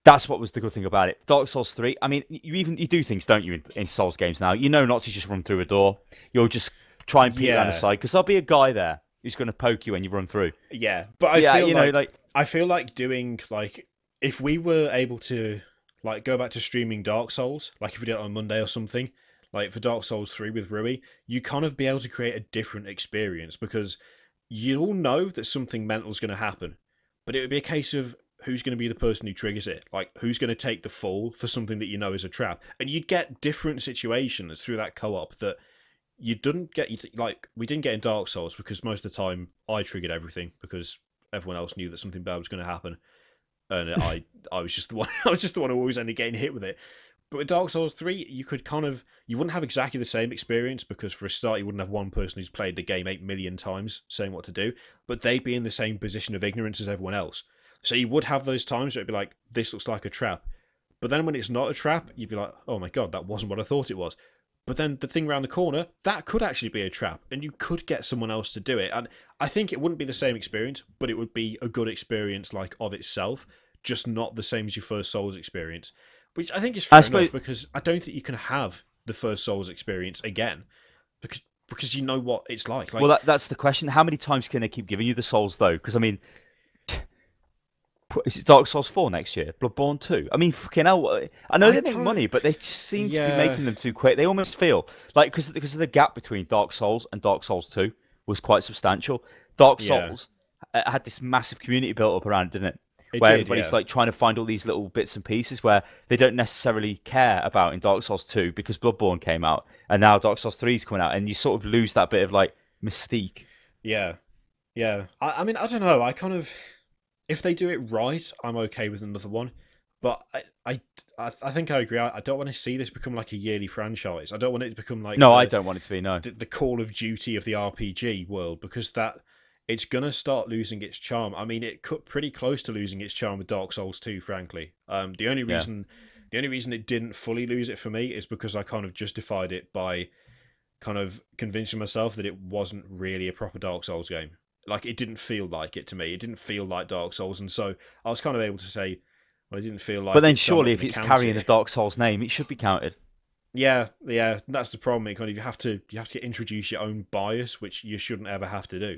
that's what was the good thing about it. Dark Souls 3, I mean, you do things, don't you, in Souls games now? You know not to just run through a door. You'll just try and peek around the side, because there'll be a guy there who's going to poke you when you run through. Yeah, but I feel like doing, like, if we were able to like go back to streaming Dark Souls, like if we did it on Monday or something, like for Dark Souls 3 with Rui, you kind of be able to create a different experience because you all know that something mental is going to happen, but it would be a case of who's going to be the person who triggers it, like who's going to take the fall for something that you know is a trap, and you'd get different situations through that co-op that you didn't get. Like we didn't get in Dark Souls because most of the time I triggered everything because everyone else knew that something bad was going to happen, and I was just the one. I was just the one who always ended getting hit with it. But with Dark Souls 3, you could you wouldn't have exactly the same experience because for a start, you wouldn't have one person who's played the game 8 million times saying what to do, but they'd be in the same position of ignorance as everyone else. So you would have those times where it'd be like, this looks like a trap. But then when it's not a trap, you'd be like, oh my god, that wasn't what I thought it was. But then the thing around the corner, that could actually be a trap, and you could get someone else to do it. And I think it wouldn't be the same experience, but it would be a good experience like of itself, just not the same as your first Souls experience. Which I think is fair enough, because I don't think you can have the first Souls experience again, because you know what it's like. Well, that's the question. How many times can they keep giving you the Souls, though? Because, I mean, is it Dark Souls 4 next year? Bloodborne 2? I mean, fucking hell. I know they make money, but they just seem to be making them too quick. They almost feel like, because of the gap between Dark Souls and Dark Souls 2 was quite substantial. Dark Souls had this massive community built up around it, didn't it? Where everybody's like trying to find all these little bits and pieces where they don't necessarily care about in Dark Souls 2 because Bloodborne came out and now Dark Souls 3 is coming out, and you sort of lose that bit of like mystique. Yeah. I mean, I don't know. I kind of, if they do it right, I'm okay with another one. But I think I agree. I don't want to see this become like a yearly franchise. I don't want it to become like I don't want it to be the Call of Duty of the RPG world, because it's going to start losing its charm. I mean, it cut pretty close to losing its charm with Dark Souls 2, frankly. The only reason it didn't fully lose it for me is because I kind of justified it by kind of convincing myself that it wasn't really a proper Dark Souls game. Like, it didn't feel like it to me. It didn't feel like Dark Souls, and so I was kind of able to say, well, it didn't feel like... But then surely if it's carrying the Dark Souls name, it should be counted. Yeah, that's the problem. It kind of, you have to introduce your own bias, which you shouldn't ever have to do.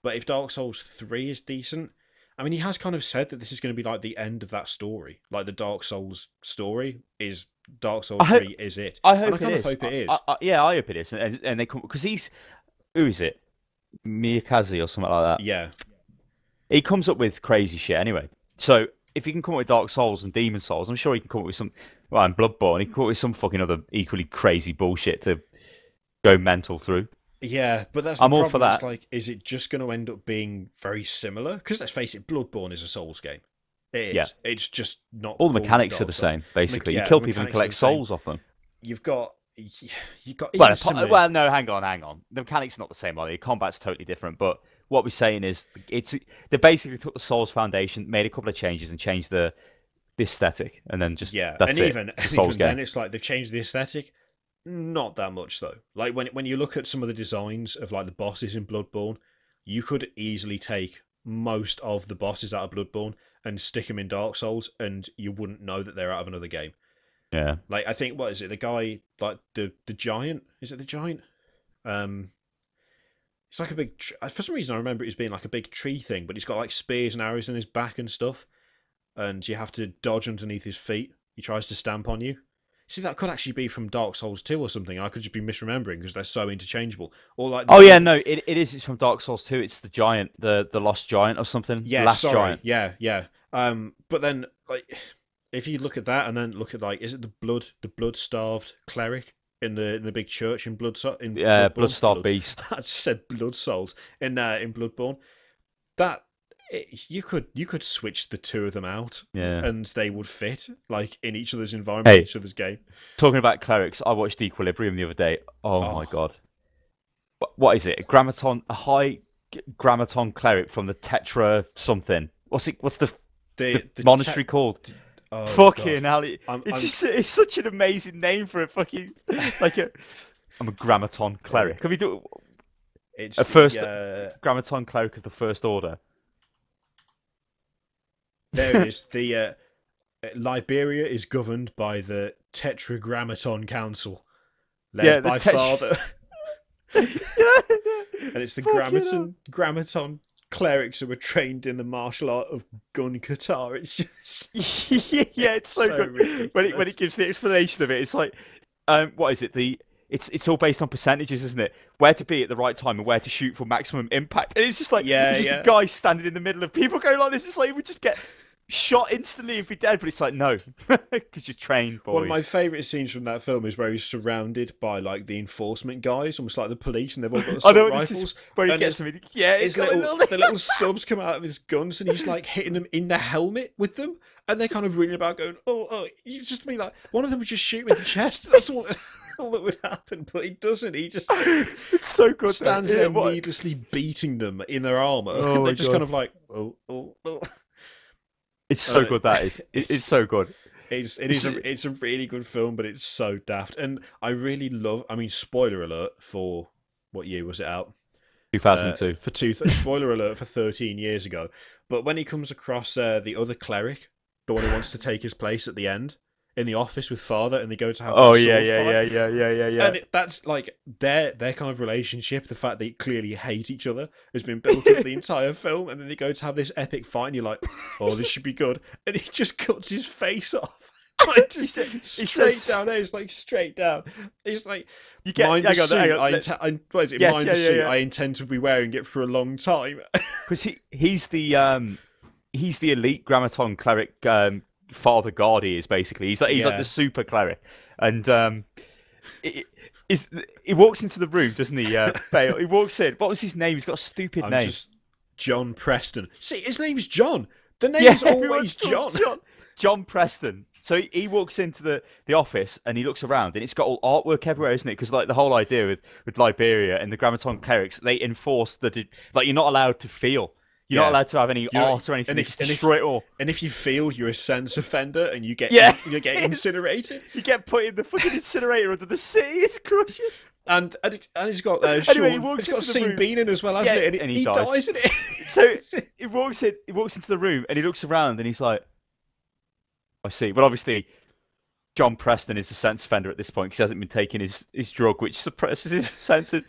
But if Dark Souls 3 is decent, I mean, he has kind of said that this is going to be like the end of that story. Like the Dark Souls story is Dark Souls 3 is it. I hope and I kind of hope it is. I hope it is. And they come, because who is it? Miyakaze or something like that. Yeah. He comes up with crazy shit anyway. So if he can come up with Dark Souls and Demon Souls, I'm sure he can come up with some, well, and Bloodborne, he can come up with some fucking other equally crazy bullshit to go mental through. Yeah, but that's the problem. All for that. It's like, is it just going to end up being very similar? Because let's face it, Bloodborne is a Souls game. It is. Yeah. It's just not. All the mechanics are the same, basically. You kill people and collect souls off them. You've got. Well, no, hang on. The mechanics are not the same, are they? Combat's totally different. But what we're saying is, they basically took the Souls foundation, made a couple of changes, and changed the aesthetic, and then just that's it. Even then, it's like they've changed the aesthetic. Not that much though. Like when you look at some of the designs of like the bosses in Bloodborne, you could easily take most of the bosses out of Bloodborne and stick them in Dark Souls, and you wouldn't know that they're out of another game. Yeah. Like I think, what is it? The guy, like the giant. Is it the giant? It's like a big. For some reason, I remember it as being like a big tree thing, but he's got like spears and arrows in his back and stuff, and you have to dodge underneath his feet. He tries to stamp on you. See, that could actually be from Dark Souls 2 or something. I could just be misremembering because they're so interchangeable. Or like, it is. It's from Dark Souls 2. It's the giant, the lost giant or something. Yeah, Last giant. Yeah. But then, like, if you look at that and then look at like, is it the blood-starved cleric in the big church in Blood-starved beast. I just said Blood Souls in Bloodborne. That. You could switch the two of them out, and they would fit like in each other's environment, each other's game. Talking about clerics, I watched Equilibrium the other day. Oh my god, what is it? A high grammaton cleric from the Tetra something. What's the monastery called? Oh, fucking hell! It's such an amazing name for a fucking like a. I'm a grammaton cleric. Can we do? It's a grammaton cleric of the First Order. There it is. The Liberia is governed by the Tetragrammaton Council, led by Father. And it's the Grammaton clerics who were trained in the martial art of gun kata. It's just Yeah, it's so good ridiculous. when it gives the explanation of it. It's like, what is it? It's all based on percentages, isn't it? Where to be at the right time and where to shoot for maximum impact. And it's just like, Yeah, it's just yeah. a guy standing in the middle of people going like this. It's like he would just get shot instantly and be dead. But it's like, no, because you're trained, boys. One of my favourite scenes from that film is where he's surrounded by like the enforcement guys, almost like the police, and they've all got assault rifles. Where he and gets them. Yeah, his the little stubs come out of his guns, and he's like hitting them in the helmet with them, and they're kind of reading about going, oh, you just mean like one of them would just shoot him in the chest. That's all that would happen, but he doesn't. He just it's so good. stands there needlessly beating them in their armor. Oh, and they're just kind of like, oh. It's so good. That is. It's so good. It's a really good film, but it's so daft. And I really love. I mean, spoiler alert for what year was it out? 2002. Spoiler alert for 13 years ago. But when he comes across the other cleric, the one who wants to take his place at the end in the office with Father, and they go to have Oh a sword yeah. fight. And that's like their kind of relationship. The fact they clearly hate each other has been built up the entire film, and then they go to have this epic fight, and you're like, "Oh, this should be good." And he just cuts his face off, like just straight down there. It's like straight down. It's like you get mind the suit. What is it? Yes, mind the suit. I intend to be wearing it for a long time. Because he's the elite Grammaton cleric. Father God he is basically. He's like the super cleric, and he walks into the room, doesn't he? Bale. He walks in. What was his name? He's got a stupid name. John Preston. See, his name's John. The name is always John. John Preston. So he walks into the office and he looks around, and it's got all artwork everywhere, isn't it? Because like the whole idea with Liberia and the Grammaton clerics, they enforce that like you're not allowed to feel. You're not allowed to have any art or anything. They just destroy it all. And if you feel, you're a sense offender, and you get incinerated. You get put in the fucking incinerator under the sea. It's crushing. And he's got anyway, he walks he's got into the Sean room. Bean in as well, hasn't it? And he dies in it. So he walks into the room and he looks around and he's like, I see. But obviously, John Preston is a sense offender at this point because he hasn't been taking his drug, which suppresses his senses.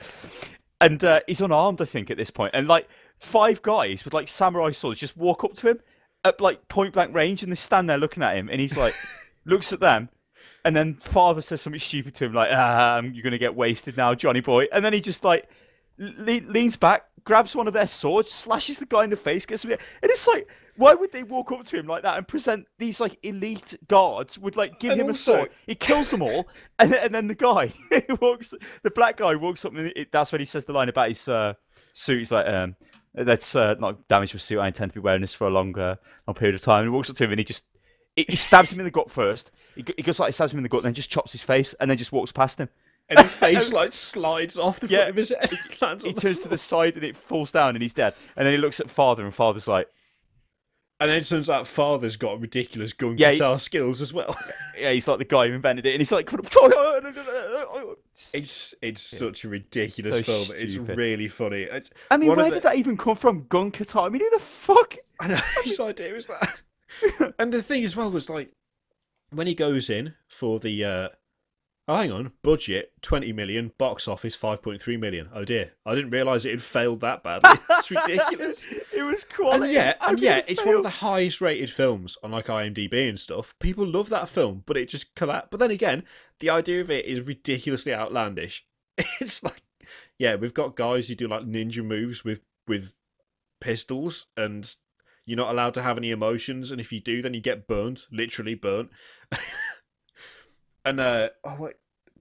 And he's unarmed, I think, at this point. And like 5 guys with like samurai swords just walk up to him at like point blank range, and they stand there looking at him, and he's like, looks at them, and then Father says something stupid to him like, you're gonna get wasted now, Johnny boy. And then he just like leans back, grabs one of their swords, slashes the guy in the face, gets him, and it's like, why would they walk up to him like that and present these like elite guards would like give him a sword? He kills them all, and then the guy the black guy walks up, and that's when he says the line about his suit. He's like, that's not damage to a suit. I intend to be wearing this for a long period of time. And he walks up to him and he stabs him in the gut first. He goes like, he stabs him in the gut, and then just chops his face, and then just walks past him. And his face like slides off the front of his head. He turns to the side and it falls down, and he's dead. And then he looks at Father, and Father's like. And then it turns out Father's got ridiculous gun guitar skills as well. Yeah, he's like the guy who invented it, and he's like, it's such a ridiculous film. Stupid. It's really funny. I mean, where did that even come from? Gun guitar? I mean, who the fuck? I know, whose idea was that? And the thing as well was like, when he goes in for the budget 20 million, box office 5.3 million. Oh dear, I didn't realise it had failed that badly. It's ridiculous. It was quality. And yet, it's one of the highest rated films on like IMDb and stuff. People love that film, but it just collapsed. But then again, the idea of it is ridiculously outlandish. It's like, yeah, we've got guys who do like ninja moves with pistols, and you're not allowed to have any emotions, and if you do, then you get burnt, literally burnt. And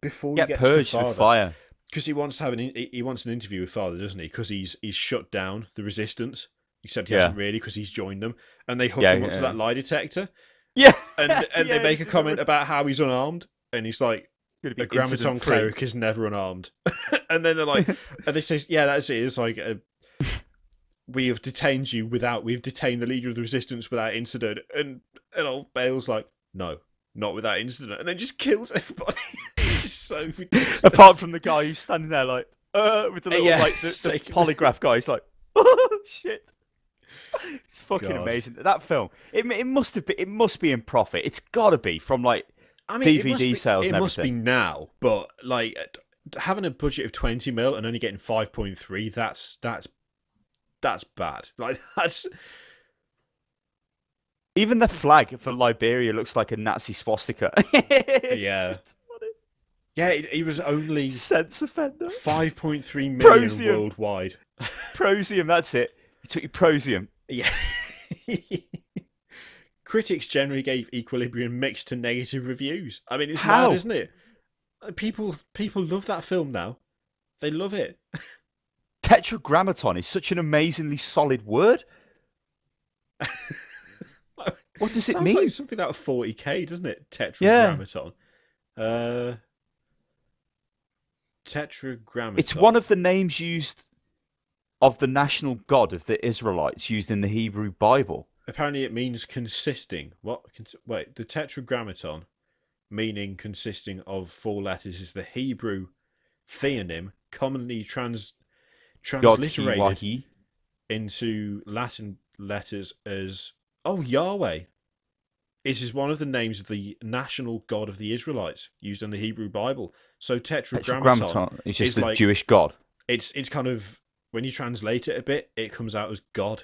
before you get purged to Father, with fire, because he wants to have he wants an interview with Father, doesn't he? Because he's shut down the resistance, except he hasn't really, because he's joined them, and they hook him onto that lie detector. Yeah, and they make a comment about how he's unarmed, and he's like, a Grammaton cleric is never unarmed. And then they're like, and they say, yeah, that's it. It's like, we have detained you we've detained the leader of the resistance without incident. And old Bale's like, no, not without incident. And then just kills everybody. It's just so ridiculous. Apart from the guy who's standing there like, with the little, like, the polygraph guy. He's like, oh, shit. It's fucking amazing. That film, it must be in profit. It's got to be from like DVD sales and everything. It must be now, but like having a budget of 20 mil and only getting 5.3, that's that's bad. Like that's Even the flag for Liberia looks like a Nazi swastika. yeah. Yeah, he was only Sense offender. 5.3 million Prosium. worldwide. Prosium, that's it. You took your prosium. Yeah. Critics generally gave Equilibrium mixed to negative reviews. I mean, it's mad, isn't it? People love that film now. They love it. Tetragrammaton is such an amazingly solid word. What does it mean? Sounds like something out of 40k, doesn't it? Tetragrammaton. Yeah. Tetragrammaton. It's one of the names used of the national god of the Israelites used in the Hebrew Bible. Apparently it means consisting. What? Wait, the Tetragrammaton, meaning consisting of 4 letters, is the Hebrew theonym commonly transliterated into Latin letters as Yahweh. It is one of the names of the national god of the Israelites used in the Hebrew Bible. So Tetragrammaton is just is the Jewish god. It's kind of, when you translate it a bit, it comes out as God.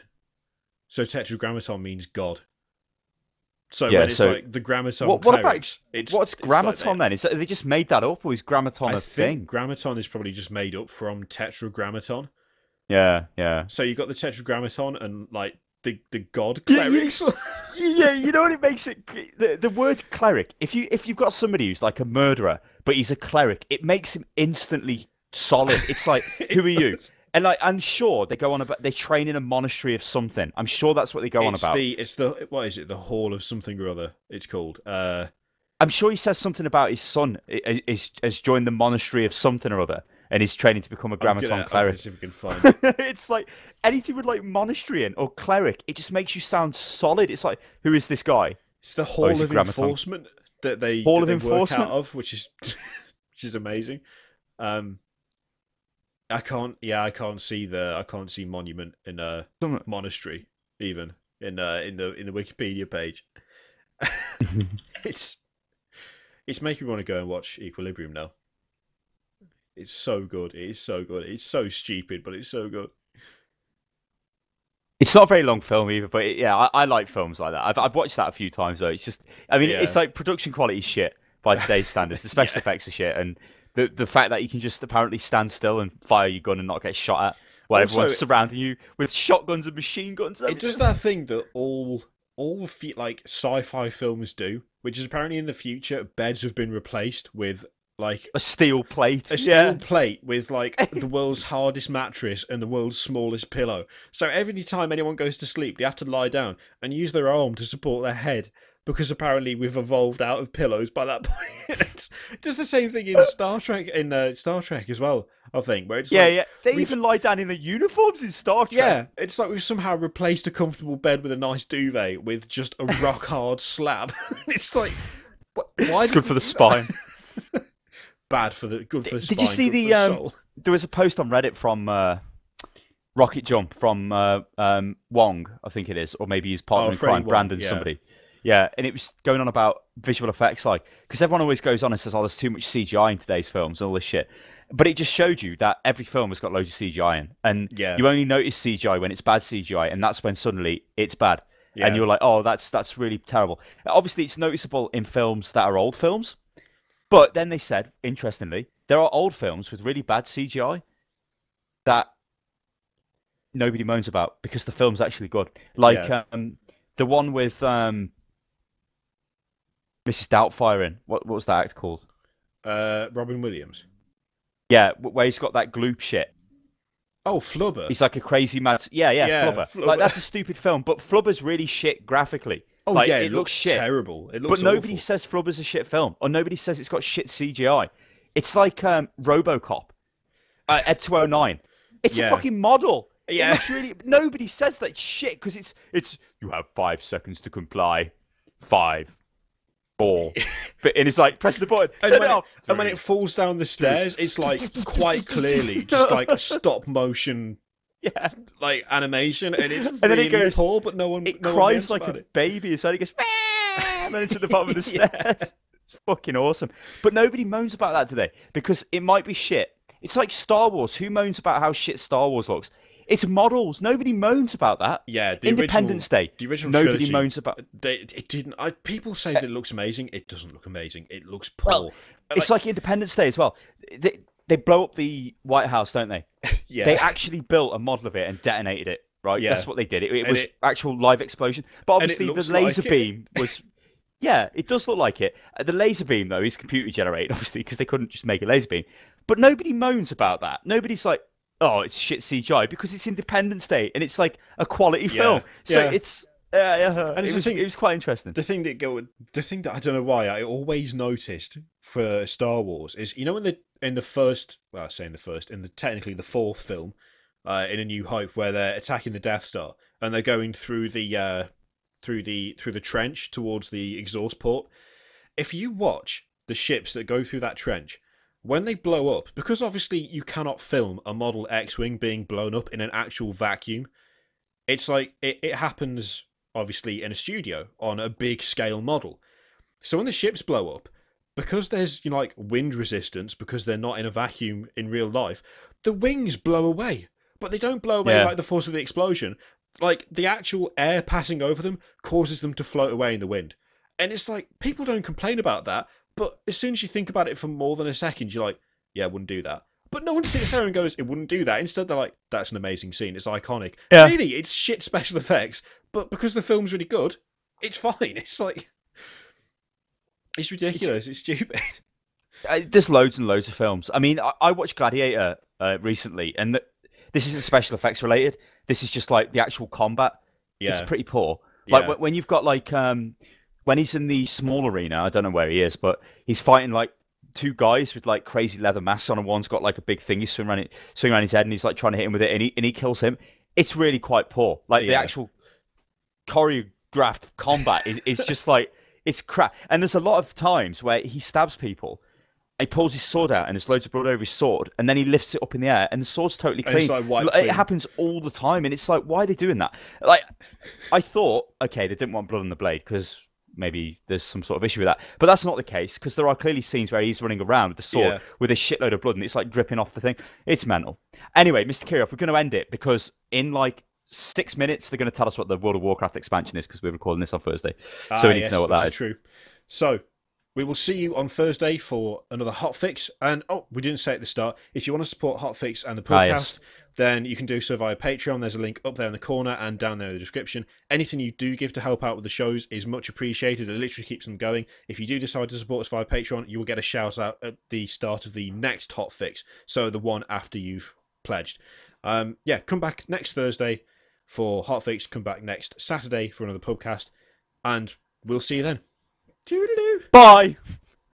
So Tetragrammaton means God. So when it's like the grammaton clerics, what's grammaton then? Is that, they just made that up, or is grammaton a thing? I think grammaton is probably just made up from tetragrammaton. Yeah. So you got the tetragrammaton and like the god clerics. Yeah, you know what it makes it. The word cleric. If you've got somebody who's like a murderer, but he's a cleric, it makes him instantly solid. It's like, who are you? And like, I'm sure they go on about they train in a monastery of something. I'm sure that's what they go on about. It's the what is it? The Hall of something or other. It's called. I'm sure he says something about his son has joined the monastery of something or other, and he's training to become a grammaton cleric. Let's see if we can find it. It's like anything with like monastery in or cleric. It just makes you sound solid. It's like, who is this guy? It's the Hall of Enforcement that they work out of, which is amazing. I can't see monument in a monastery even in the Wikipedia page. It's making me want to go and watch Equilibrium now. It's so good. It is so good. It's so stupid, but it's so good. It's not a very long film either, but I like films like that. I've watched that a few times though. It's just, I mean, it's like production quality shit by today's standards. The special effects are shit, and the fact that you can just apparently stand still and fire your gun and not get shot at while everyone's surrounding you with shotguns and machine guns. It does that thing that all like sci-fi films do, which is apparently in the future beds have been replaced with like a steel plate. A steel plate with like the world's hardest mattress and the world's smallest pillow. So every time anyone goes to sleep, they have to lie down and use their arm to support their head, because apparently we've evolved out of pillows by that point. It does the same thing in Star Trek as well, I think, where it's they even lie down in the uniforms in Star Trek. Yeah, it's like we've somehow replaced a comfortable bed with a nice duvet with just a rock hard slab. It's like, why? It's good for the spine. Bad for the spine. Did you see there was a post on Reddit from Rocket Jump from Wong, I think it is, or maybe his partner in crime, Brandon, somebody. Yeah, and it was going on about visual effects, like, because everyone always goes on and says, "Oh, there's too much CGI in today's films," and all this shit. But it just showed you that every film has got loads of CGI in, and you only notice CGI when it's bad CGI, and that's when suddenly it's bad, and you're like, "Oh, that's really terrible." Obviously, it's noticeable in films that are old films. But then they said, interestingly, there are old films with really bad CGI that nobody moans about because the film's actually good. Like the one with Mrs. Doubtfire in. What was that act called? Robin Williams. Yeah, where he's got that gloop shit. Oh, Flubber. He's like a crazy mad... Yeah, Flubber. Like, that's a stupid film, but Flubber's really shit graphically. Oh, like, it looks shit. Terrible. It looks But nobody awful. says Flubber's a shit film, or nobody says it's got shit CGI. It's like RoboCop, Ed 209. It's a fucking model. Yeah. It looks really... Nobody says that shit, because it's... You have 5 seconds to comply. 5, 4... and it's like, press the button, turn it off. And when it falls down the stairs, it's like quite clearly just like a stop motion... Yeah, like animation, and it's and then really it goes, poor, but no one cries like a baby, so it goes, and then it's at the bottom of the stairs. It's fucking awesome. But nobody moans about that today because it might be shit. It's like Star Wars. Who moans about how shit Star Wars looks? It's models. Nobody moans about that. Yeah, Independence Day. The original Nobody trilogy, moans about. It didn't. People say that it looks amazing. It doesn't look amazing. It looks poor. Well, it's like Independence Day as well. They blow up the White House, don't they? Yeah. They actually built a model of it and detonated it. Right. Yeah. That's what they did. It was actual live explosion. But obviously the laser beam was. Yeah, it does look like it. The laser beam, though, is computer generated, obviously, because they couldn't just make a laser beam. But nobody moans about that. Nobody's like, oh, it's shit CGI, because it's Independence Day, and it's like a quality film. So it's... and it was quite interesting. The thing that I don't know why I always noticed for Star Wars is, you know, in the first, well, I say in the technically the fourth film, in A New Hope, where they're attacking the Death Star and they're going through the trench towards the exhaust port. If you watch the ships that go through that trench, when they blow up, because obviously you cannot film a Model X-Wing being blown up in an actual vacuum, it's like it happens obviously in a studio on a big scale model. So when the ships blow up, because there's, you know, like wind resistance, because they're not in a vacuum in real life, the wings blow away. But they don't blow away like the force of the explosion. Like, the actual air passing over them causes them to float away in the wind. And it's like, people don't complain about that, but as soon as you think about it for more than a second, you're like, yeah, I wouldn't do that. But no one sits there and goes, it wouldn't do that. Instead, they're like, that's an amazing scene. It's iconic. Yeah. Really, it's shit special effects. But because the film's really good, it's fine. It's like, it's ridiculous. It's stupid. There's loads and loads of films. I mean, I watched Gladiator recently, and this isn't special effects related. This is just like the actual combat. Yeah. It's pretty poor. Like when you've got like when he's in the small arena, I don't know where he is, but he's fighting like two guys with like crazy leather masks on, and one's got like a big thing he's swinging around his head, and he's like trying to hit him with it, and he kills him. It's really quite poor. Like the actual choreographed combat is just like, it's crap. And there's a lot of times where he stabs people. He pulls his sword out and there's loads of blood over his sword, and then he lifts it up in the air and the sword's totally clean. Like, it happens all the time, and it's like, why are they doing that? Like, I thought, okay, they didn't want blood on the blade because maybe there's some sort of issue with that, but that's not the case, because there are clearly scenes where he's running around with the sword with a shitload of blood and it's like dripping off the thing. It's mental. Anyway, Mr. Kiriot, we're going to end it because in like 6 minutes they're going to tell us what the World of Warcraft expansion is, because we're recording this on Thursday, so we need to know what that is. True. So we will see you on Thursday for another hotfix. And, we didn't say at the start, if you want to support Hotfix and the podcast, then you can do so via Patreon. There's a link up there in the corner and down there in the description. Anything you do give to help out with the shows is much appreciated. It literally keeps them going. If you do decide to support us via Patreon, you will get a shout out at the start of the next Hotfix, so the one after you've pledged. Come back next Thursday for Hotfix. Come back next Saturday for another Pubcast, and we'll see you then. Bye.